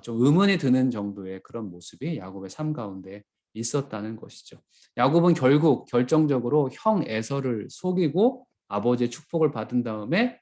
좀 의문이 드는 정도의 그런 모습이 야곱의 삶 가운데 있었다는 것이죠. 야곱은 결국 결정적으로 형 에서를 속이고 아버지의 축복을 받은 다음에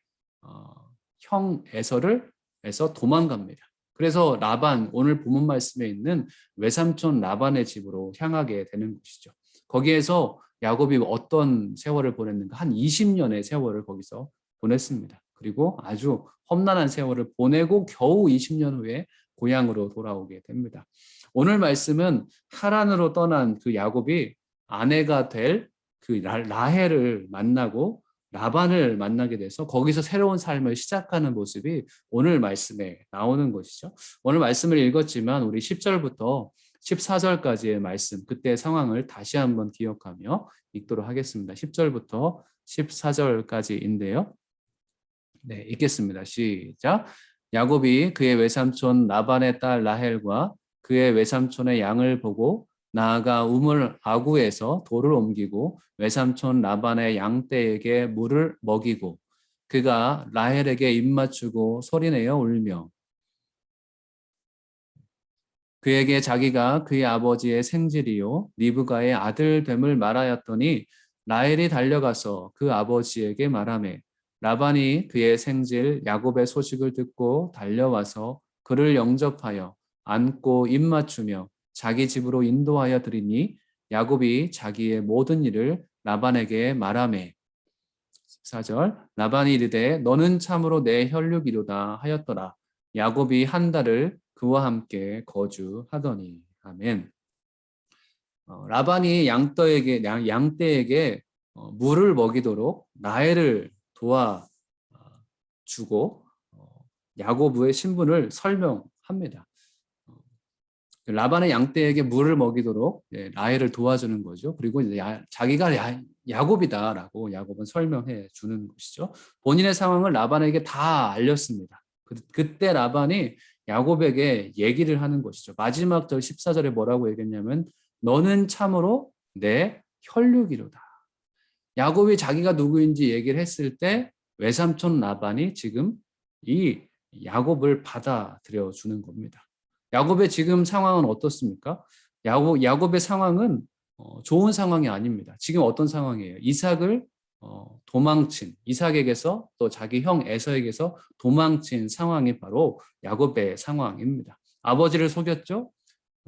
형 에서 도망갑니다. 그래서 라반, 오늘 본문 말씀에 있는 외삼촌 라반의 집으로 향하게 되는 것이죠. 거기에서 야곱이 어떤 세월을 보냈는가? 한 20년의 세월을 거기서 보냈습니다. 그리고 아주 험난한 세월을 보내고 겨우 20년 후에 고향으로 돌아오게 됩니다. 오늘 말씀은 하란으로 떠난 그 야곱이 아내가 될 그 라헬을 만나고 라반을 만나게 돼서 거기서 새로운 삶을 시작하는 모습이 오늘 말씀에 나오는 것이죠. 오늘 말씀을 읽었지만 우리 10절부터 14절까지의 말씀, 그때의 상황을 다시 한번 기억하며 읽도록 하겠습니다. 10절부터 14절까지인데요. 네, 읽겠습니다. 시작. 야곱이 그의 외삼촌 라반의 딸 라헬과 그의 외삼촌의 양을 보고 나아가 우물 아구에서 돌을 옮기고 외삼촌 라반의 양떼에게 물을 먹이고 그가 라헬에게 입맞추고 소리내어 울며 그에게 자기가 그의 아버지의 생질이요 리브가의 아들 됨을 말하였더니 라헬이 달려가서 그 아버지에게 말하매 라반이 그의 생질 야곱의 소식을 듣고 달려와서 그를 영접하여 안고 입맞추며 자기 집으로 인도하여 드리니 야곱이 자기의 모든 일을 라반에게 말하매 14절 라반이 이르되 너는 참으로 내 혈육이로다 하였더라. 야곱이 한 달을 그와 함께 거주하더니 아멘. 라반이 양떼에게 물을 먹이도록 라헬을 도와주고 야고보의 신분을 설명합니다. 라반의 양떼에게 물을 먹이도록 라헬을 도와주는 거죠. 그리고 이제 자기가 야곱이다라고 야곱은 설명해 주는 것이죠. 본인의 상황을 라반에게 다 알렸습니다. 그때 라반이 야곱에게 얘기를 하는 것이죠. 마지막 절 14절에 뭐라고 얘기했냐면 너는 참으로 내 혈육이로다. 야곱이 자기가 누구인지 얘기를 했을 때 외삼촌 라반이 지금 이 야곱을 받아들여 주는 겁니다. 야곱의 지금 상황은 어떻습니까? 야곱의 상황은 좋은 상황이 아닙니다. 지금 어떤 상황이에요? 이삭을 도망친, 이삭에게서 또 자기 형 에서에게서 도망친 상황이 바로 야곱의 상황입니다. 아버지를 속였죠?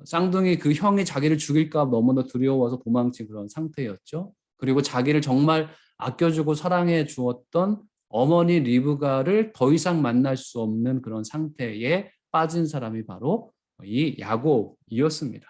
쌍둥이 그 형이 자기를 죽일까 너무나 두려워서 도망친 그런 상태였죠. 그리고 자기를 정말 아껴주고 사랑해 주었던 어머니 리브가를 더 이상 만날 수 없는 그런 상태에 빠진 사람이 바로 이 야곱이었습니다.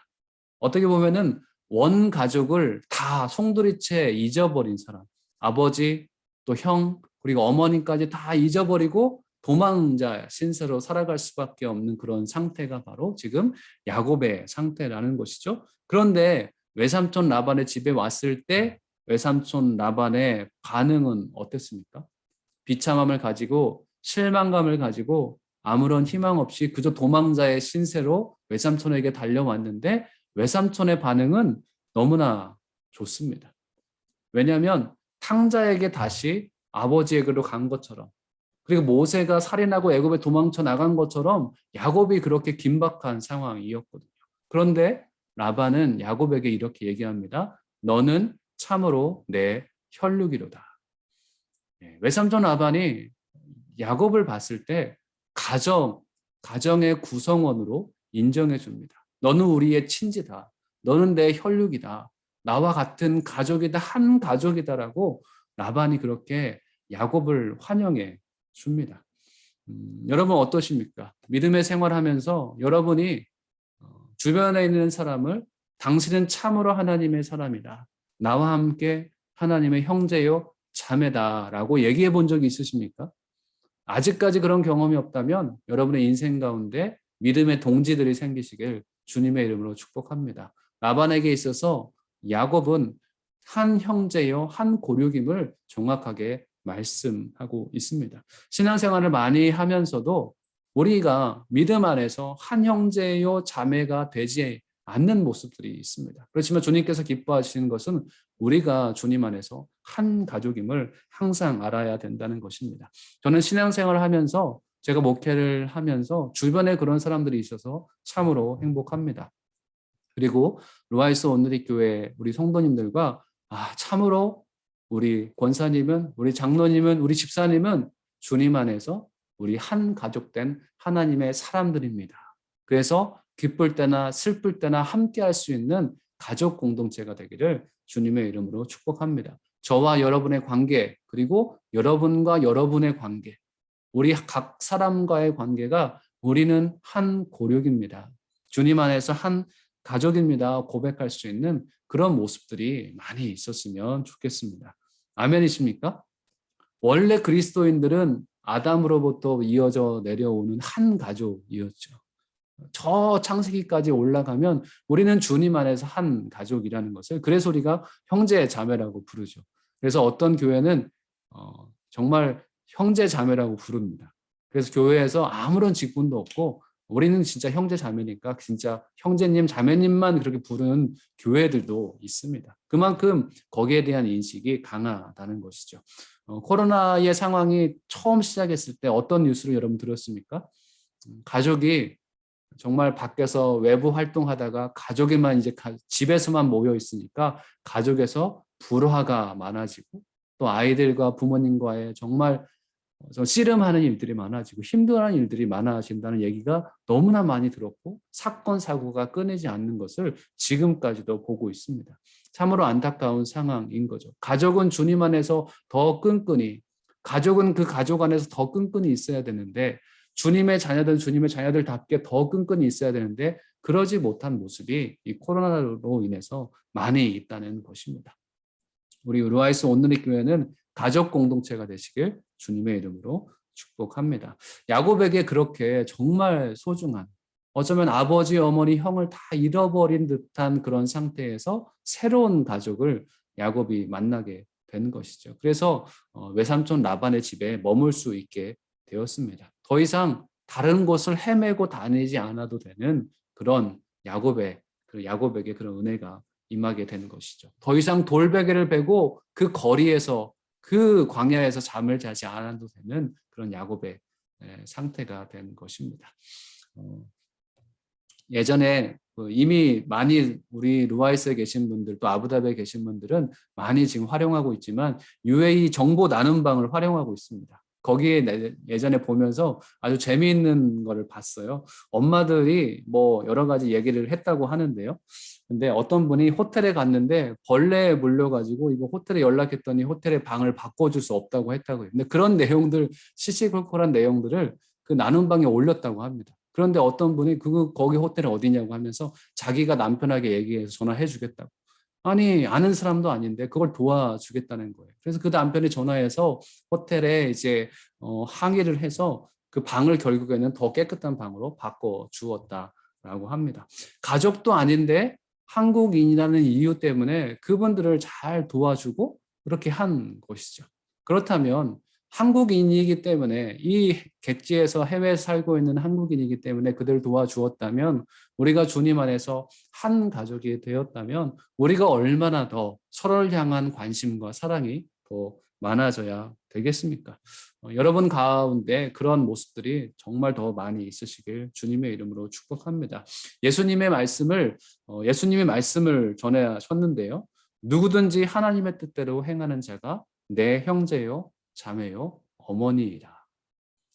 어떻게 보면은 원 가족을 다 송두리째 잊어버린 사람, 아버지 또 형 그리고 어머니까지 다 잊어버리고 도망자 신세로 살아갈 수밖에 없는 그런 상태가 바로 지금 야곱의 상태라는 것이죠. 그런데 외삼촌 라반의 집에 왔을 때 외삼촌 라반의 반응은 어땠습니까? 비참함을 가지고 실망감을 가지고 아무런 희망 없이 그저 도망자의 신세로 외삼촌에게 달려왔는데 외삼촌의 반응은 너무나 좋습니다. 왜냐하면 탕자에게 다시 아버지에게로 간 것처럼 그리고 모세가 살인하고 애굽에 도망쳐 나간 것처럼 야곱이 그렇게 긴박한 상황이었거든요. 그런데 라반은 야곱에게 이렇게 얘기합니다. 너는 참으로 내 혈육이로다. 외삼촌 라반이 야곱을 봤을 때 가정의 구성원으로 인정해 줍니다. 너는 우리의 친지다. 너는 내 혈육이다. 나와 같은 가족이다. 한 가족이다라고 라반이 그렇게 야곱을 환영해 줍니다. 여러분 어떠십니까? 믿음의 생활하면서 여러분이 주변에 있는 사람을 당신은 참으로 하나님의 사람이다. 나와 함께 하나님의 형제요 자매다라고 얘기해 본 적이 있으십니까? 아직까지 그런 경험이 없다면 여러분의 인생 가운데 믿음의 동지들이 생기시길 주님의 이름으로 축복합니다. 라반에게 있어서 야곱은 한 형제요 한 고륙임을 정확하게 말씀하고 있습니다. 신앙생활을 많이 하면서도 우리가 믿음 안에서 한 형제요 자매가 되지 않는 모습들이 있습니다. 그렇지만 주님께서 기뻐하시는 것은 우리가 주님 안에서 한 가족임을 항상 알아야 된다는 것입니다. 저는 신앙생활을 하면서 제가 목회를 하면서 주변에 그런 사람들이 있어서 참으로 행복합니다. 그리고 로아이스 온누리 교회 우리 성도님들과 참으로 우리 권사님은 우리 장로님은 우리 집사님은 주님 안에서 우리 한 가족된 하나님의 사람들입니다. 그래서 기쁠 때나 슬플 때나 함께 할 수 있는 가족 공동체가 되기를 주님의 이름으로 축복합니다. 저와 여러분의 관계 그리고 여러분과 여러분의 관계 우리 각 사람과의 관계가 우리는 한 고륙입니다. 주님 안에서 한 가족입니다. 고백할 수 있는 그런 모습들이 많이 있었으면 좋겠습니다. 아멘이십니까? 원래 그리스도인들은 아담으로부터 이어져 내려오는 한 가족이었죠. 저 창세기까지 올라가면 우리는 주님 안에서 한 가족이라는 것을 그래서 우리가 형제 자매라고 부르죠. 그래서 어떤 교회는 정말 형제 자매라고 부릅니다. 그래서 교회에서 아무런 직분도 없고 우리는 진짜 형제 자매니까 진짜 형제님 자매님만 그렇게 부르는 교회들도 있습니다. 그만큼 거기에 대한 인식이 강하다는 것이죠. 코로나의 상황이 처음 시작했을 때 어떤 뉴스를 여러분 들었습니까? 가족이 정말 밖에서 외부 활동하다가 가족에만 이제 집에서만 모여 있으니까 가족에서 불화가 많아지고 또 아이들과 부모님과의 정말 씨름하는 일들이 많아지고 힘들어하는 일들이 많아진다는 얘기가 너무나 많이 들었고 사건 사고가 끊이지 않는 것을 지금까지도 보고 있습니다. 참으로 안타까운 상황인 거죠. 가족은 주님 안에서 더 끈끈이 가족은 그 가족 안에서 더 끈끈이 있어야 되는데 주님의 자녀들 주님의 자녀들답게 더 끈끈이 있어야 되는데 그러지 못한 모습이 이 코로나로 인해서 많이 있다는 것입니다. 우리 루아이스 온누리 교회는 가족 공동체가 되시길 주님의 이름으로 축복합니다. 야곱에게 그렇게 정말 소중한, 어쩌면 아버지, 어머니, 형을 다 잃어버린 듯한 그런 상태에서 새로운 가족을 야곱이 만나게 된 것이죠. 그래서 외삼촌 라반의 집에 머물 수 있게 되었습니다. 더 이상 다른 곳을 헤매고 다니지 않아도 되는 그런 야곱에게 그런 은혜가 임하게 되는 것이죠. 더 이상 돌베개를 베고 그 거리에서 그 광야에서 잠을 자지 않아도 되는 그런 야곱의 상태가 된 것입니다. 예전에 이미 많이 우리 루아이스에 계신 분들 또 아부다비에 계신 분들은 많이 지금 활용하고 있지만 UAE 정보 나눔 방을 활용하고 있습니다. 거기에 예전에 보면서 아주 재미있는 거를 봤어요. 엄마들이 뭐 여러 가지 얘기를 했다고 하는데요. 근데 어떤 분이 호텔에 갔는데 벌레에 물려가지고 이거 호텔에 연락했더니 호텔에 방을 바꿔줄 수 없다고 했다고요. 근데 그런 내용들, 시시콜콜한 내용들을 그 나눔 방에 올렸다고 합니다. 그런데 어떤 분이 거기 호텔이 어디냐고 하면서 자기가 남편에게 얘기해서 전화해 주겠다고. 아니, 아는 사람도 아닌데 그걸 도와주겠다는 거예요. 그래서 그 남편이 전화해서 호텔에 이제 항의를 해서 그 방을 결국에는 더 깨끗한 방으로 바꿔 주었다라고 합니다. 가족도 아닌데 한국인이라는 이유 때문에 그분들을 잘 도와주고 그렇게 한 것이죠. 그렇다면 한국인이기 때문에 이 객지에서 해외에 살고 있는 한국인이기 때문에 그들을 도와주었다면 우리가 주님 안에서 한 가족이 되었다면 우리가 얼마나 더 서로를 향한 관심과 사랑이 더 많아져야 되겠습니까? 여러분 가운데 그런 모습들이 정말 더 많이 있으시길 주님의 이름으로 축복합니다. 예수님의 말씀을 전하셨는데요. 누구든지 하나님의 뜻대로 행하는 자가 내 형제요 자매요 어머니이라.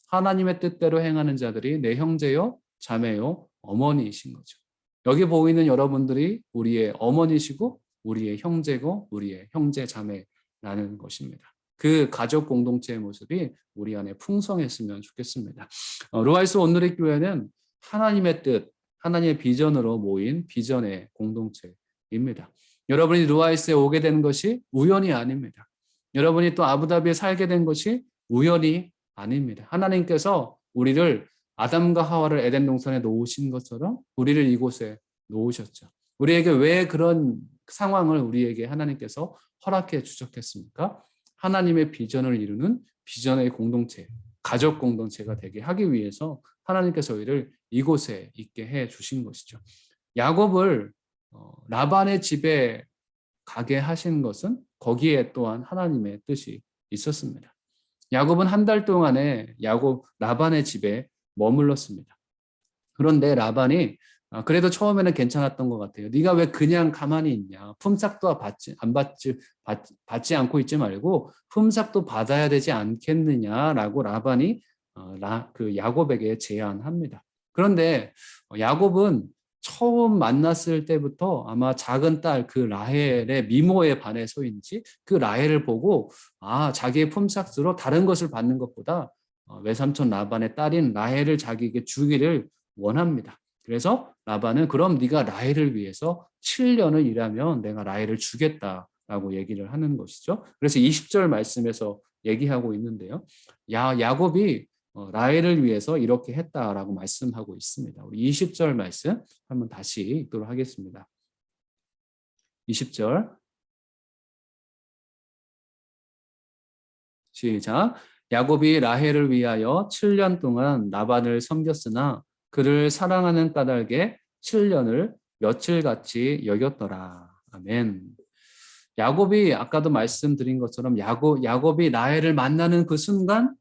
하나님의 뜻대로 행하는 자들이 내 형제요 자매요 어머니이신 거죠. 여기 보이는 여러분들이 우리의 어머니시고 우리의 형제고 우리의 형제 자매라는 것입니다. 그 가족 공동체의 모습이 우리 안에 풍성했으면 좋겠습니다. 루아이스 온누리 교회는 하나님의 뜻, 하나님의 비전으로 모인 비전의 공동체입니다. 여러분이 루아이스에 오게 된 것이 우연이 아닙니다. 여러분이 또 아부다비에 살게 된 것이 우연이 아닙니다. 하나님께서 우리를 아담과 하와를 에덴 동산에 놓으신 것처럼 우리를 이곳에 놓으셨죠. 우리에게 왜 그런 상황을 우리에게 하나님께서 허락해 주셨겠습니까? 하나님의 비전을 이루는 비전의 공동체, 가족 공동체가 되게 하기 위해서 하나님께서 우리를 이곳에 있게 해 주신 것이죠. 야곱을 라반의 집에 가게 하신 것은 거기에 또한 하나님의 뜻이 있었습니다. 야곱은 한 달 동안에 라반의 집에 머물렀습니다. 그런데 라반이 그래도 처음에는 괜찮았던 것 같아요. 네가 왜 그냥 가만히 있냐? 품삯도 받지 않고 있지 말고 품삯도 받아야 되지 않겠느냐라고 라반이 야곱에게 제안합니다. 그런데 야곱은 처음 만났을 때부터 아마 작은 딸 그 라헬의 미모에 반해서인지 그 라헬을 보고 자기의 품삯으로 다른 것을 받는 것보다 외삼촌 라반의 딸인 라헬을 자기에게 주기를 원합니다. 그래서 라반은 그럼 네가 라헬을 위해서 7년을 일하면 내가 라헬을 주겠다라고 얘기를 하는 것이죠. 그래서 20절 말씀에서 얘기하고 있는데요. 야곱이 라헬을 위해서 이렇게 했다라고 말씀하고 있습니다. 우리 20절 말씀 한번 다시 읽도록 하겠습니다. 20절 시작. 야곱이 라헬을 위하여 7년 동안 라반을 섬겼으나 그를 사랑하는 까닭에 7년을 며칠같이 여겼더라. 아멘. 야곱이 아까도 말씀드린 것처럼 야곱이 라헬을 만나는 그 순간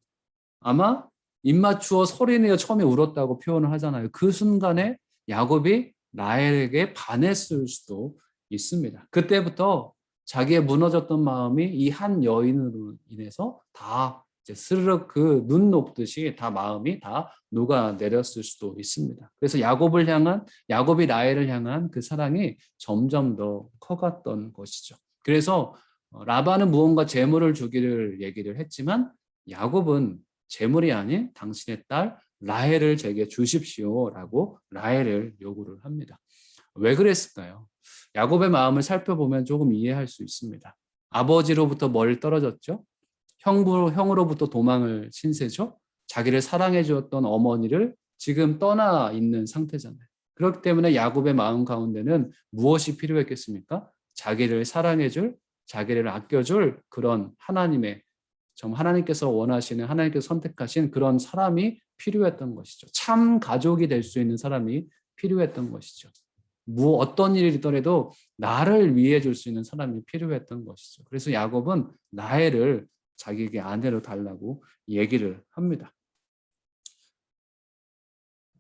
아마 입 맞추어 소리내어 처음에 울었다고 표현을 하잖아요. 그 순간에 야곱이 라헬에게 반했을 수도 있습니다. 그때부터 자기의 무너졌던 마음이 이 한 여인으로 인해서 다 이제 스르륵 그 눈 녹듯이 다 마음이 다 녹아내렸을 수도 있습니다. 그래서 야곱이 라헬을 향한 그 사랑이 점점 더 커갔던 것이죠. 그래서 라반은 무언가 재물을 주기를 얘기를 했지만 야곱은 재물이 아닌 당신의 딸 라헬을 제게 주십시오라고 라헬을 요구를 합니다. 왜 그랬을까요? 야곱의 마음을 살펴보면 조금 이해할 수 있습니다. 아버지로부터 멀리 떨어졌죠. 형으로부터 도망을 신세죠. 자기를 사랑해 주었던 어머니를 지금 떠나 있는 상태잖아요. 그렇기 때문에 야곱의 마음 가운데는 무엇이 필요했겠습니까? 자기를 사랑해 줄, 자기를 아껴 줄 그런 하나님의, 정말 하나님께서 원하시는, 하나님께서 선택하신 그런 사람이 필요했던 것이죠. 참 가족이 될 수 있는 사람이 필요했던 것이죠. 어떤 일이더라도 나를 위해 줄 수 있는 사람이 필요했던 것이죠. 그래서 야곱은 라헬을 자기에게 아내로 달라고 얘기를 합니다.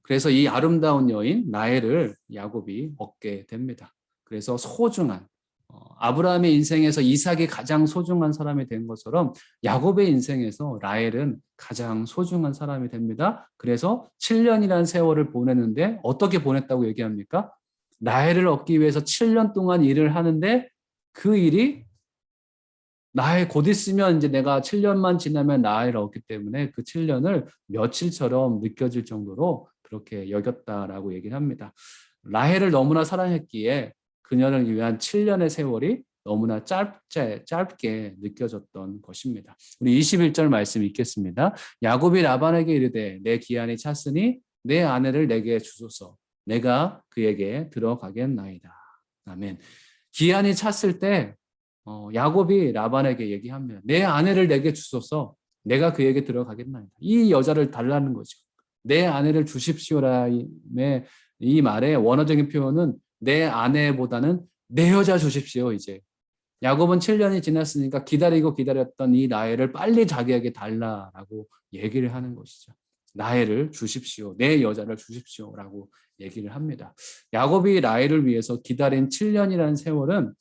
그래서 이 아름다운 여인 라헬을 야곱이 얻게 됩니다. 그래서 소중한, 아브라함의 인생에서 이삭이 가장 소중한 사람이 된 것처럼 야곱의 인생에서 라헬은 가장 소중한 사람이 됩니다. 그래서 7년이라는 세월을 보냈는데 어떻게 보냈다고 얘기합니까? 라헬을 얻기 위해서 7년 동안 일을 하는데 그 일이 라헬 곧 있으면 이제 내가 7년만 지나면 라헬을 얻기 때문에 그 7년을 며칠처럼 느껴질 정도로 그렇게 여겼다라고 얘기를 합니다. 라헬을 너무나 사랑했기에 그녀를 위한 7년의 세월이 너무나 짧게 느껴졌던 것입니다. 우리 21절 말씀 읽겠습니다. 야곱이 라반에게 이르되 내 기한이 찼으니 내 아내를 내게 주소서. 내가 그에게 들어가겠나이다. 아멘. 기한이 찼을 때 야곱이 라반에게 얘기합니다. 내 아내를 내게 주소서. 내가 그에게 들어가겠나이다. 이 여자를 달라는 거죠. 내 아내를 주십시오라의 이 말의 원어적인 표현은 내 아내보다는 내 여자 주십시오. 이제 야곱은 7년이 지났으니까 기다렸던 이 라헬을 빨리 자기에게 달라라고 얘기를 하는 것이죠. 라헬을 주십시오. 내 여자를 주십시오라고 얘기를 합니다. 야곱이 라헬을 위해서 기다린 7년이라는 세월은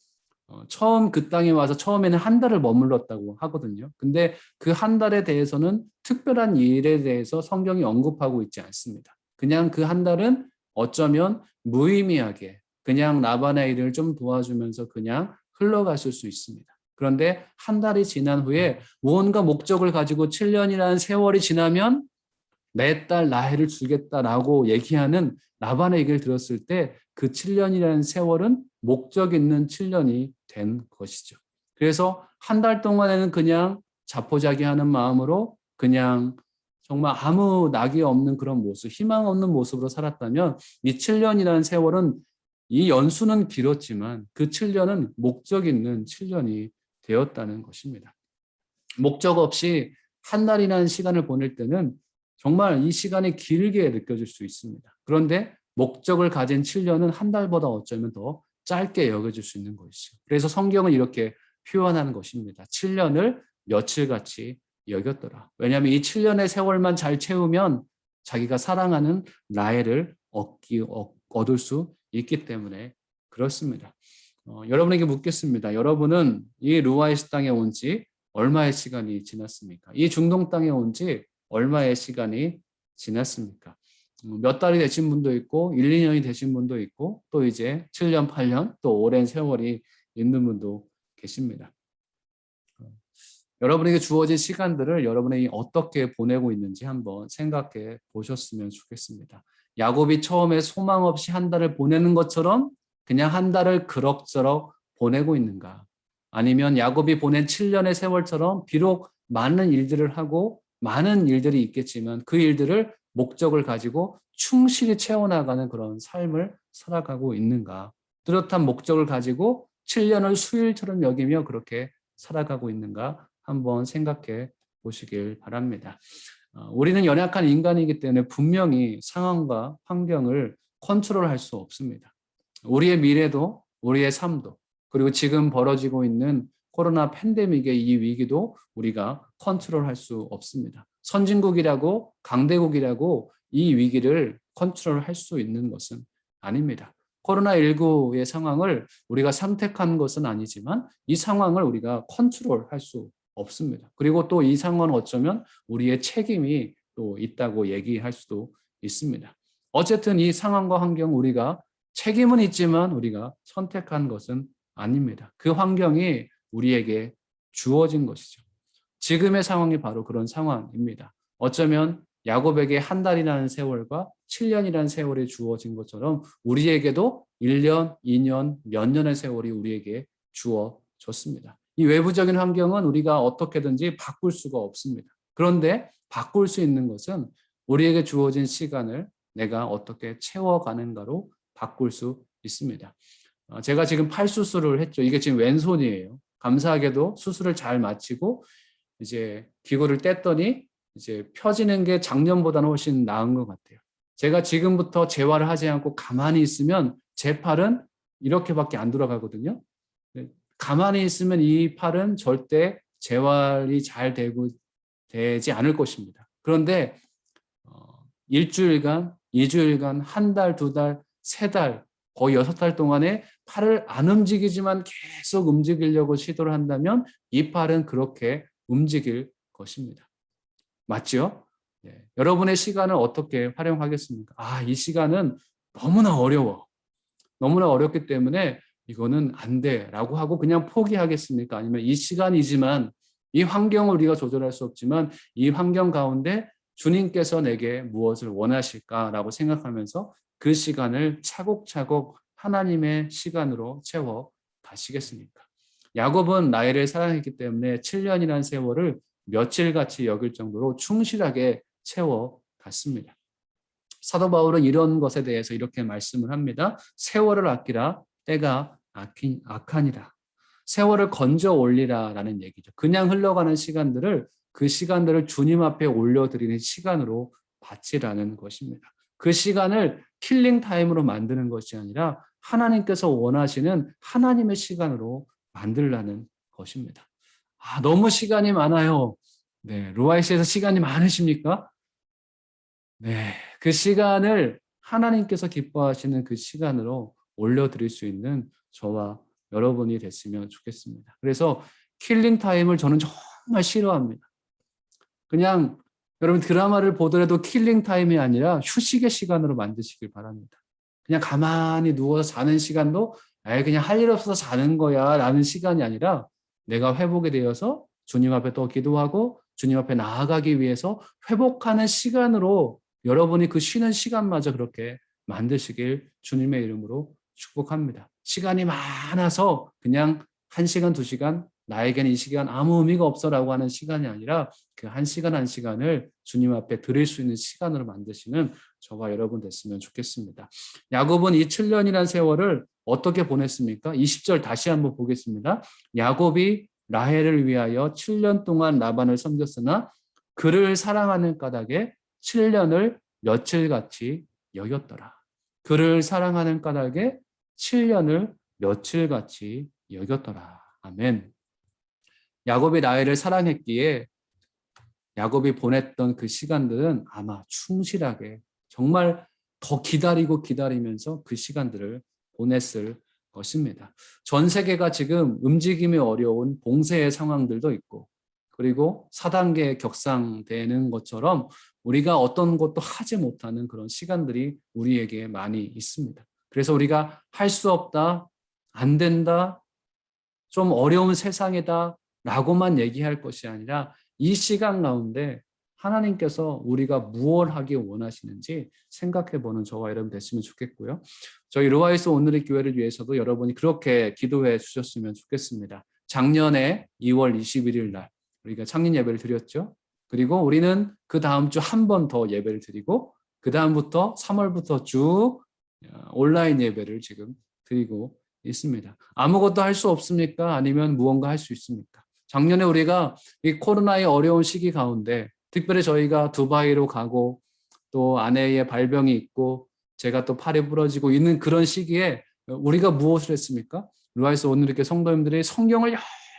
처음 그 땅에 와서 처음에는 한 달을 머물렀다고 하거든요. 근데 그 한 달에 대해서는 특별한 일에 대해서 성경이 언급하고 있지 않습니다. 그냥 그 한 달은 어쩌면 무의미하게 그냥 라반의 일을 좀 도와주면서 그냥 흘러갔을 수 있습니다. 그런데 한 달이 지난 후에 무언가 목적을 가지고 7년이라는 세월이 지나면 내 딸 라헬을 주겠다라고 얘기하는 라반의 얘기를 들었을 때 그 7년이라는 세월은 목적 있는 7년이 된 것이죠. 그래서 한 달 동안에는 그냥 자포자기하는 마음으로 그냥 정말 아무 낙이 없는 그런 모습, 희망 없는 모습으로 살았다면 이 7년이라는 세월은 이 연수는 길었지만 그 7년은 목적 있는 7년이 되었다는 것입니다. 목적 없이 한 달이라는 시간을 보낼 때는 정말 이 시간이 길게 느껴질 수 있습니다. 그런데 목적을 가진 7년은 한 달보다 어쩌면 더 짧게 여겨질 수 있는 것이죠. 그래서 성경은 이렇게 표현하는 것입니다. 7년을 며칠같이 여겼더라. 왜냐하면 이 7년의 세월만 잘 채우면 자기가 사랑하는 라헬을 얻을 수 있기 때문에 그렇습니다. 여러분에게 묻겠습니다. 여러분은 이 루아이스 땅에 온 지 얼마의 시간이 지났습니까? 이 중동 땅에 온 지 얼마의 시간이 지났습니까? 몇 달이 되신 분도 있고 1, 2년이 되신 분도 있고 또 이제 7년, 8년 또 오랜 세월이 있는 분도 계십니다. 여러분에게 주어진 시간들을 여러분이 어떻게 보내고 있는지 한번 생각해 보셨으면 좋겠습니다. 야곱이 처음에 소망 없이 한 달을 보내는 것처럼 그냥 한 달을 그럭저럭 보내고 있는가? 아니면 야곱이 보낸 7년의 세월처럼 비록 많은 일들을 하고 많은 일들이 있겠지만 그 일들을 목적을 가지고 충실히 채워나가는 그런 삶을 살아가고 있는가? 뚜렷한 목적을 가지고 7년을 수일처럼 여기며 그렇게 살아가고 있는가? 한번 생각해 보시길 바랍니다. 우리는 연약한 인간이기 때문에 분명히 상황과 환경을 컨트롤할 수 없습니다. 우리의 미래도 우리의 삶도 그리고 지금 벌어지고 있는 코로나 팬데믹의 이 위기도 우리가 컨트롤할 수 없습니다. 선진국이라고 강대국이라고 이 위기를 컨트롤할 수 있는 것은 아닙니다. 코로나19의 상황을 우리가 선택한 것은 아니지만 이 상황을 우리가 컨트롤할 수 없습니다. 그리고 또 이 상황은 어쩌면 우리의 책임이 또 있다고 얘기할 수도 있습니다. 어쨌든 이 상황과 환경 우리가 책임은 있지만 우리가 선택한 것은 아닙니다. 그 환경이 우리에게 주어진 것이죠. 지금의 상황이 바로 그런 상황입니다. 어쩌면 야곱에게 한 달이라는 세월과 7년이라는 세월이 주어진 것처럼 우리에게도 1년, 2년, 몇 년의 세월이 우리에게 주어졌습니다. 이 외부적인 환경은 우리가 어떻게든지 바꿀 수가 없습니다. 그런데 바꿀 수 있는 것은 우리에게 주어진 시간을 내가 어떻게 채워가는가로 바꿀 수 있습니다. 제가 지금 팔 수술을 했죠. 이게 지금 왼손이에요. 감사하게도 수술을 잘 마치고 이제 기구를 뗐더니 이제 펴지는 게 작년보다는 훨씬 나은 것 같아요. 제가 지금부터 재활을 하지 않고 가만히 있으면 제 팔은 이렇게밖에 안 돌아가거든요. 가만히 있으면 이 팔은 절대 재활이 잘 되지 않을 것입니다. 그런데 일주일간, 2주일간, 한 달, 두 달, 세 달, 거의 6달 동안에 팔을 안 움직이지만 계속 움직이려고 시도를 한다면 이 팔은 그렇게 움직일 것입니다. 맞죠? 네. 여러분의 시간을 어떻게 활용하겠습니까? 이 시간은 너무나 어려워. 너무나 어렵기 때문에 이거는 안 돼라고 하고 그냥 포기하겠습니까? 아니면 이 시간이지만 이 환경을 우리가 조절할 수 없지만 이 환경 가운데 주님께서 내게 무엇을 원하실까라고 생각하면서 그 시간을 차곡차곡 하나님의 시간으로 채워 가시겠습니까? 야곱은 라헬을 사랑했기 때문에 7년이라는 세월을 며칠같이 여길 정도로 충실하게 채워 갔습니다. 사도 바울은 이런 것에 대해서 이렇게 말씀을 합니다. 세월을 아끼라 때가 악하니라. 세월을 건져 올리라 라는 얘기죠. 그냥 흘러가는 시간들을 그 시간들을 주님 앞에 올려드리는 시간으로 바치라는 것입니다. 그 시간을 킬링 타임으로 만드는 것이 아니라 하나님께서 원하시는 하나님의 시간으로 만들라는 것입니다. 너무 시간이 많아요. 네, 루아이스에서 시간이 많으십니까? 네, 그 시간을 하나님께서 기뻐하시는 그 시간으로 올려드릴 수 있는 저와 여러분이 됐으면 좋겠습니다. 그래서 킬링 타임을 저는 정말 싫어합니다. 그냥 여러분 드라마를 보더라도 킬링 타임이 아니라 휴식의 시간으로 만드시길 바랍니다. 그냥 가만히 누워서 자는 시간도 그냥 할 일 없어서 자는 거야 라는 시간이 아니라 내가 회복이 되어서 주님 앞에 또 기도하고 주님 앞에 나아가기 위해서 회복하는 시간으로 여러분이 그 쉬는 시간마저 그렇게 만드시길 주님의 이름으로 축복합니다. 시간이 많아서 그냥 1시간, 2시간 나에게는 이 시간 아무 의미가 없어라고 하는 시간이 아니라 그 1시간 1시간을 주님 앞에 드릴 수 있는 시간으로 만드시는 저와 여러분 됐으면 좋겠습니다. 야곱은 이 7년이라는 세월을 어떻게 보냈습니까? 20절 다시 한번 보겠습니다. 야곱이 라헬을 위하여 7년 동안 라반을 섬겼으나 그를 사랑하는 까닭에 7년을 며칠같이 여겼더라. 그를 사랑하는 까닭에 7년을 며칠같이 여겼더라. 아멘. 야곱이 라헬을 사랑했기에 야곱이 보냈던 그 시간들은 아마 충실하게 정말 더 기다리면서 그 시간들을 보냈을 것입니다. 전 세계가 지금 움직임이 어려운 봉쇄의 상황들도 있고 그리고 4단계 격상되는 것처럼 우리가 어떤 것도 하지 못하는 그런 시간들이 우리에게 많이 있습니다. 그래서 우리가 할 수 없다, 안 된다, 좀 어려운 세상이다 라고만 얘기할 것이 아니라 이 시간 가운데 하나님께서 우리가 무엇을 하기 원하시는지 생각해보는 저와 여러분 됐으면 좋겠고요. 저희 루아이스 오늘의 교회를 위해서도 여러분이 그렇게 기도해 주셨으면 좋겠습니다. 작년에 2월 21일 날 우리가 창립 예배를 드렸죠. 그리고 우리는 그 다음 주 한 번 더 예배를 드리고 그 다음부터 3월부터 쭉 온라인 예배를 지금 드리고 있습니다. 아무것도 할 수 없습니까? 아니면 무언가 할 수 있습니까? 작년에 우리가 이 코로나의 어려운 시기 가운데 특별히 저희가 두바이로 가고 또 아내의 발병이 있고 제가 또 팔이 부러지고 있는 그런 시기에 우리가 무엇을 했습니까? 루아이스 오늘 이렇게 성도님들이 성경을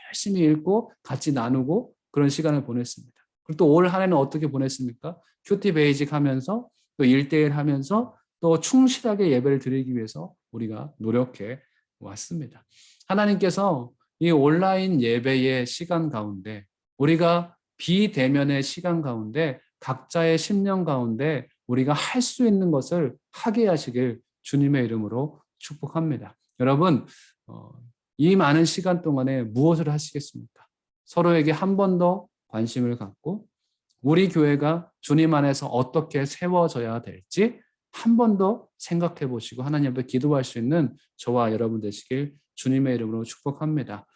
열심히 읽고 같이 나누고 그런 시간을 보냈습니다. 그리고 또 올 한 해는 어떻게 보냈습니까? 큐티 베이직 하면서 또 1대1 하면서 또 충실하게 예배를 드리기 위해서 우리가 노력해 왔습니다. 하나님께서 이 온라인 예배의 시간 가운데 우리가 비대면의 시간 가운데 각자의 심령 가운데 우리가 할 수 있는 것을 하게 하시길 주님의 이름으로 축복합니다. 여러분 이 많은 시간 동안에 무엇을 하시겠습니까? 서로에게 한 번 더 관심을 갖고 우리 교회가 주님 안에서 어떻게 세워져야 될지 한 번 더 생각해 보시고 하나님 앞에 기도할 수 있는 저와 여러분 되시길 주님의 이름으로 축복합니다.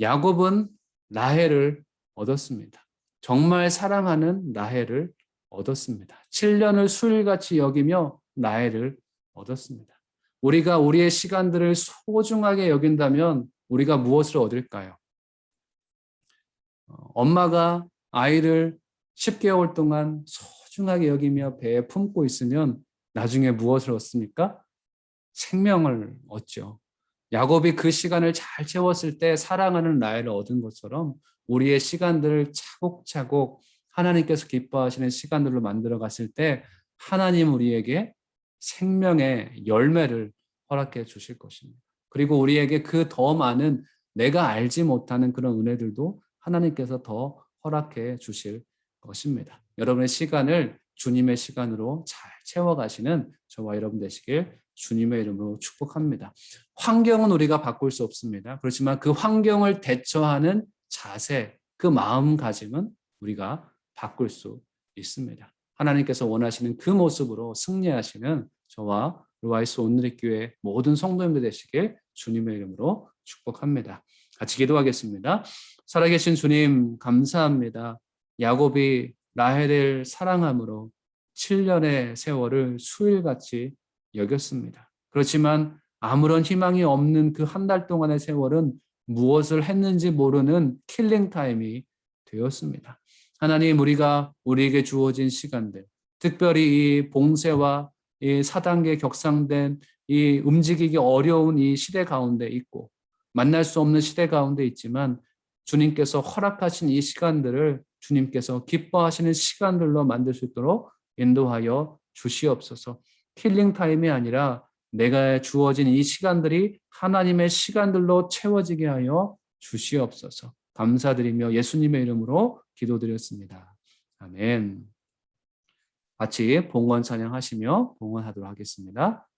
야곱은 라헬을 얻었습니다. 정말 사랑하는 라헬을 얻었습니다. 7년을 수일같이 여기며 라헬을 얻었습니다. 우리가 우리의 시간들을 소중하게 여긴다면 우리가 무엇을 얻을까요? 엄마가 아이를 10개월 동안 소중하게 여기며 배에 품고 있으면 나중에 무엇을 얻습니까? 생명을 얻죠. 야곱이 그 시간을 잘 채웠을 때 사랑하는 라헬을 얻은 것처럼 우리의 시간들을 차곡차곡 하나님께서 기뻐하시는 시간들로 만들어 갔을 때 하나님 우리에게 생명의 열매를 허락해 주실 것입니다. 그리고 우리에게 그 더 많은 내가 알지 못하는 그런 은혜들도 하나님께서 더 허락해 주실 것입니다. 여러분의 시간을 주님의 시간으로 잘 채워가시는 저와 여러분 되시길 주님의 이름으로 축복합니다. 환경은 우리가 바꿀 수 없습니다. 그렇지만 그 환경을 대처하는 자세, 그 마음가짐은 우리가 바꿀 수 있습니다. 하나님께서 원하시는 그 모습으로 승리하시는 저와 루아이스 온누리교회 모든 성도님들 되시길 주님의 이름으로 축복합니다. 같이 기도하겠습니다. 살아계신 주님 감사합니다. 야곱이 라헬을 사랑함으로 7년의 세월을 수일같이 여겼습니다. 그렇지만 아무런 희망이 없는 그 한 달 동안의 세월은 무엇을 했는지 모르는 킬링 타임이 되었습니다. 하나님, 우리가 우리에게 주어진 시간들, 특별히 이 봉쇄와 이 사단계 격상된 이 움직이기 어려운 이 시대 가운데 있고 만날 수 없는 시대 가운데 있지만 주님께서 허락하신 이 시간들을 주님께서 기뻐하시는 시간들로 만들 수 있도록 인도하여 주시옵소서. 킬링 타임이 아니라 내가 주어진 이 시간들이 하나님의 시간들로 채워지게 하여 주시옵소서. 감사드리며 예수님의 이름으로 기도드렸습니다. 아멘. 같이 봉헌 찬양하시며 봉헌하도록 하겠습니다.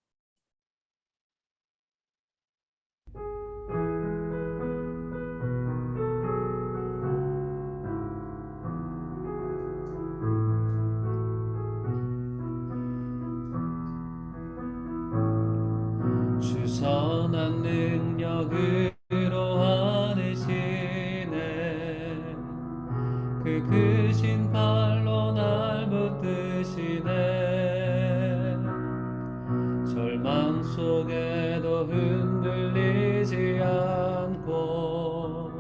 주 선한 능력으로 하시네 그 크신 팔로 날 붙드시네 절망 속에도 흔들리지 않고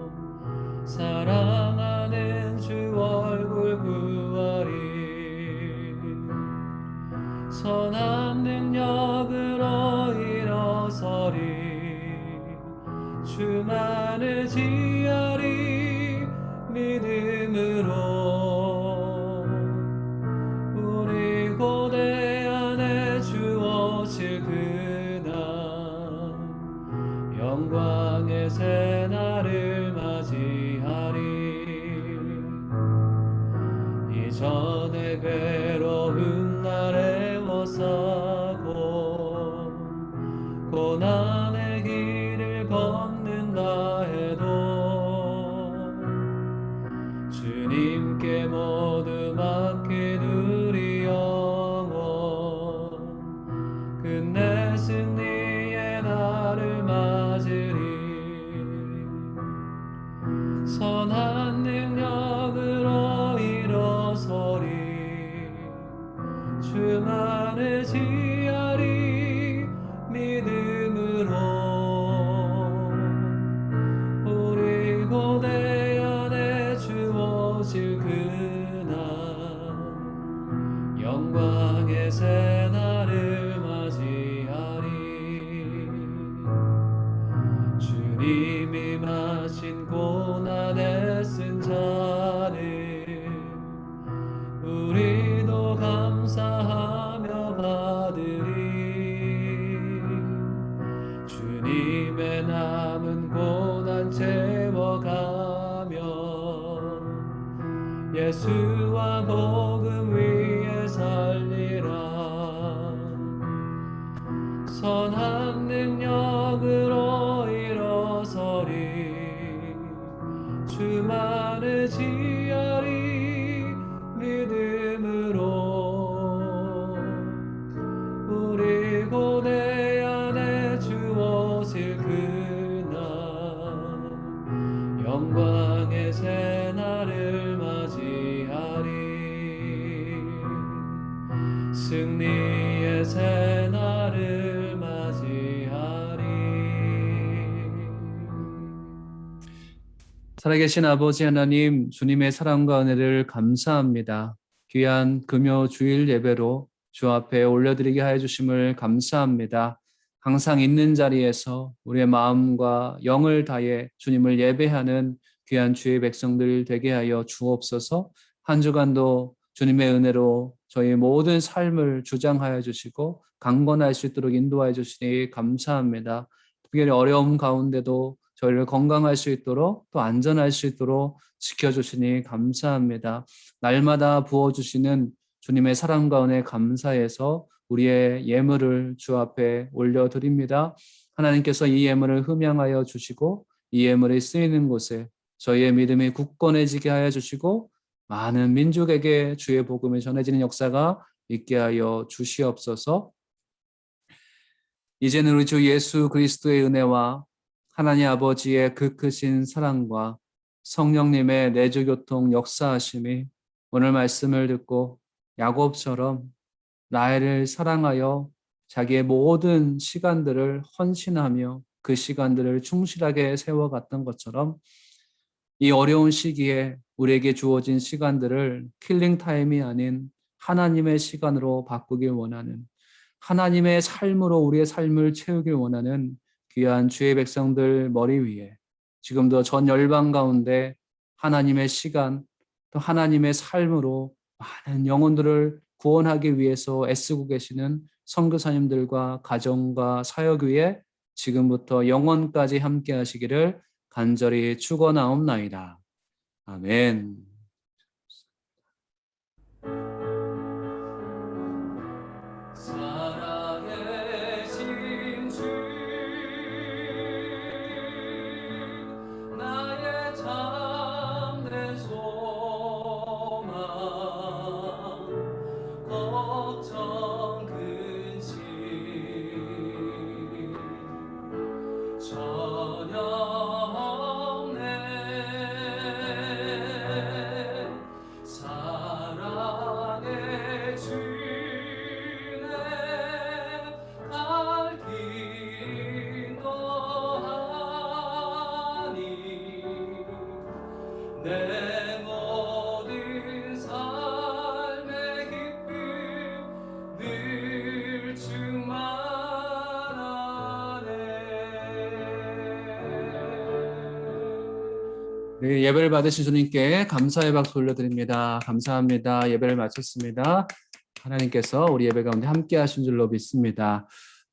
사랑하는 주 얼굴 구하리 선한 능력으로 일어서리 주만을 지하리 믿음으로 우리 고대 안에 주어질 그날 영광의 새날을 맞이하리 이전에 괴로운 날에 워싸고 고난의 길을 걷는다 해도 주님께 모두 맡긴 우리 영혼 끝내 승리의 날을 맞으리 선한 능력으로 일어서리 주만을 지하리 믿음으로 우리 고대 안에 주어질 그날 영광의 새날을 맞이하리 주님이 마신 고난에 쓴 잔을 우리도 감사하며 받으리 주님의 남은 고난 채워가며 예수와 복음 위에 살리라 선한 능력으로 일어서리 주만을 지하리 믿음으로 우리 고대 안에 주어질 그날 영광의 새날을 맞이하리. 승리의 새날을 맞이하리.
살아계신 아버지 하나님, 주님의 사랑과 은혜를 감사합니다. 귀한 금요 주일 예배로 주 앞에 올려드리게 하여 주심을 감사합니다. 항상 있는 자리에서 우리의 마음과 영을 다해 주님을 예배하는 귀한 주의 백성들 되게 하여 주옵소서. 한 주간도 주님의 은혜로 저희 모든 삶을 주장하여 주시고 강건할 수 있도록 인도하여 주시니 감사합니다. 특별히 어려움 가운데도 저희를 건강할 수 있도록 또 안전할 수 있도록 지켜주시니 감사합니다. 날마다 부어주시는 주님의 사랑과 은혜 감사해서 우리의 예물을 주 앞에 올려드립니다. 하나님께서 이 예물을 흠양하여 주시고 이 예물이 쓰이는 곳에 저희의 믿음이 굳건해지게 하여 주시고 많은 민족에게 주의 복음이 전해지는 역사가 있게 하여 주시옵소서. 이제는 우리 주 예수 그리스도의 은혜와 하나님 아버지의 그 크신 사랑과 성령님의 내주교통 역사하심이 오늘 말씀을 듣고 야곱처럼 나를 사랑하여 자기의 모든 시간들을 헌신하며 그 시간들을 충실하게 세워갔던 것처럼 이 어려운 시기에 우리에게 주어진 시간들을 킬링 타임이 아닌 하나님의 시간으로 바꾸길 원하는, 하나님의 삶으로 우리의 삶을 채우길 원하는 귀한 주의 백성들 머리 위에 지금도 전 열방 가운데 하나님의 시간 또 하나님의 삶으로 많은 영혼들을 구원하기 위해서 애쓰고 계시는 선교사님들과 가정과 사역 위에 지금부터 영원까지 함께 하시기를 간절히 축원하옵나이다. 아멘.
살아계신 주 나의 참된 소망 걱정 근심 전혀 없네. 사랑의 주네 갈 길 인도하니 내 모든 삶의 기쁨 늘 충만하네.
네, 예배를 받으신 주님께 감사의 박수 올려드립니다. 감사합니다. 예배를 마쳤습니다. 하나님께서 우리 예배 가운데 함께 하신 줄로 믿습니다.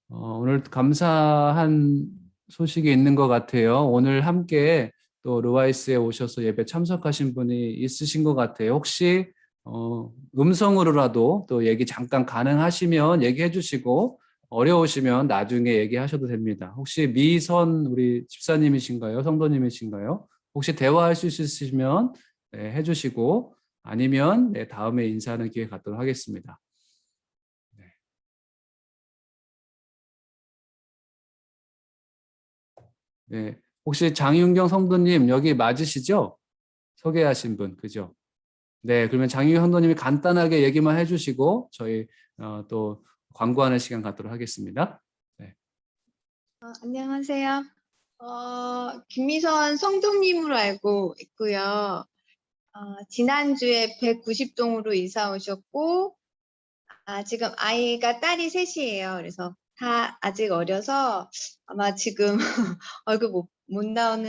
오늘 감사한 소식이 있는 것 같아요. 오늘 함께 또 루아이스에 오셔서 예배 참석하신 분이 있으신 것 같아요. 혹시 음성으로라도 또 얘기 잠깐 가능하시면 얘기해 주시고 어려우시면 나중에 얘기하셔도 됩니다. 혹시 미선 우리 집사님이신가요? 성도님이신가요? 혹시 대화할 수 있으시면 네, 해주시고 아니면 네, 다음에 인사하는 기회 갖도록 하겠습니다. 네. 네, 혹시 장윤경 성도님 여기 맞으시죠? 소개하신 분, 그죠? 네, 그러면 장윤경 성도님이 간단하게 얘기만 해주시고 저희 또 광고하는 시간 갖도록 하겠습니다. 네.
안녕하세요. 김미선 성도님으로 알고 있고요. 지난주에 190동으로 이사 오셨고, 지금 아이가 딸이 셋이에요. 그래서 다 아직 어려서 아마 지금 얼굴 못 나올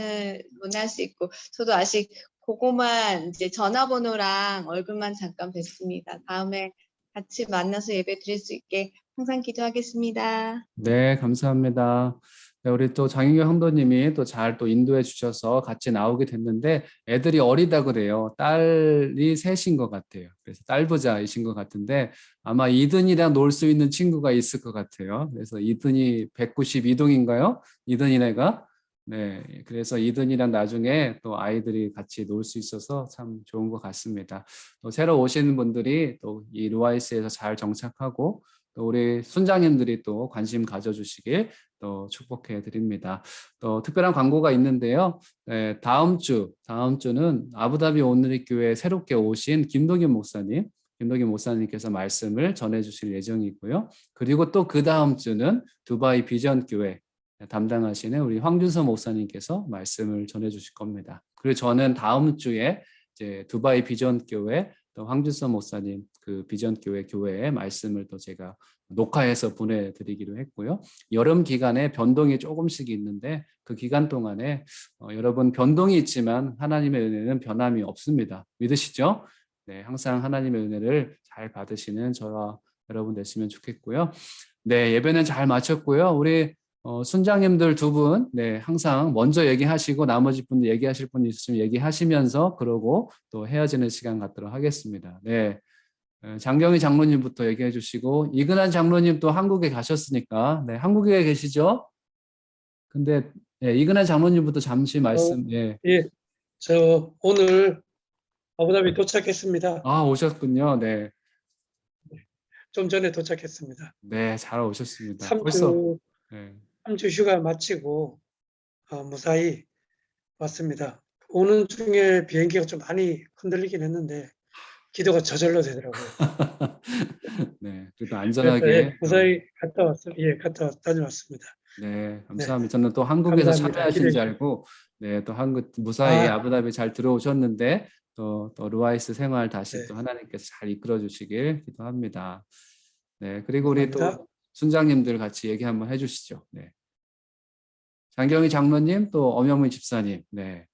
수 있고, 저도 아직 그거만 이제 전화번호랑 얼굴만 잠깐 뵀습니다. 다음에 같이 만나서 예배 드릴 수 있게 항상 기도하겠습니다.
네, 감사합니다. 네, 우리 또 장윤경 성도님이 또 잘 또 인도해 주셔서 같이 나오게 됐는데 애들이 어리다 그래요. 딸이 셋인 것 같아요. 그래서 딸부자이신 것 같은데 아마 이든이랑 놀 수 있는 친구가 있을 것 같아요. 그래서 이든이 192동인가요? 이든이네가. 네, 그래서 이든이랑 나중에 또 아이들이 같이 놀 수 있어서 참 좋은 것 같습니다. 또 새로 오시는 분들이 또 이 루아이스에서 잘 정착하고 또 우리 순장님들이 또 관심 가져주시길 또 축복해 드립니다. 또 특별한 광고가 있는데요. 네, 다음 주는 아부다비 온누리 교회에 새롭게 오신 김동균 목사님께서 말씀을 전해 주실 예정이고요. 그리고 또 그 다음 주는 두바이 비전 교회 담당하시는 우리 황준서 목사님께서 말씀을 전해 주실 겁니다. 그리고 저는 다음 주에 이제 두바이 비전 교회 또 황준서 목사님 그 비전 교회에 말씀을 또 제가 녹화해서 보내드리기로 했고요. 여름 기간에 변동이 조금씩 있는데 그 기간 동안에 여러분 변동이 있지만 하나님의 은혜는 변함이 없습니다. 믿으시죠? 네, 항상 하나님의 은혜를 잘 받으시는 저와 여러분 됐으면 좋겠고요. 네, 예배는 잘 마쳤고요. 우리 순장님들 두 분, 네, 항상 먼저 얘기하시고 나머지 분들 얘기하실 분 있으시면 얘기하시면서 그러고 또 헤어지는 시간 갖도록 하겠습니다. 네, 장경희 장로님부터 얘기해 주시고 이근한 장로님 또 한국에 가셨으니까, 네, 한국에 계시죠? 근데 네, 이근한 장로님부터 잠시 말씀. 예.
예, 저 오늘 아부다비 도착했습니다.
아, 오셨군요. 네,
좀 전에 도착했습니다.
네, 잘 오셨습니다.
3주,
벌써. 네.
3주 휴가 마치고 무사히 왔습니다. 오는 중에 비행기가 좀 많이 흔들리긴 했는데 기도가 저절로 되더라고요.
네, 그래도
그래서
안전하게.
무사히 다녀왔습니다.
네, 감사합니다. 저는 또 한국에서
감사합니다.
참여하신 줄 알고, 네, 또 한국 무사히 아부다비 잘 들어오셨는데, 또 루아이스 생활 다시
네.
또 하나님께서 잘 이끌어 주시길 기도합니다. 네, 그리고 우리
감사합니다.
또 순장님들 같이 얘기 한번 해주시죠. 네, 장경희 장로님 또 엄영민 집사님, 네,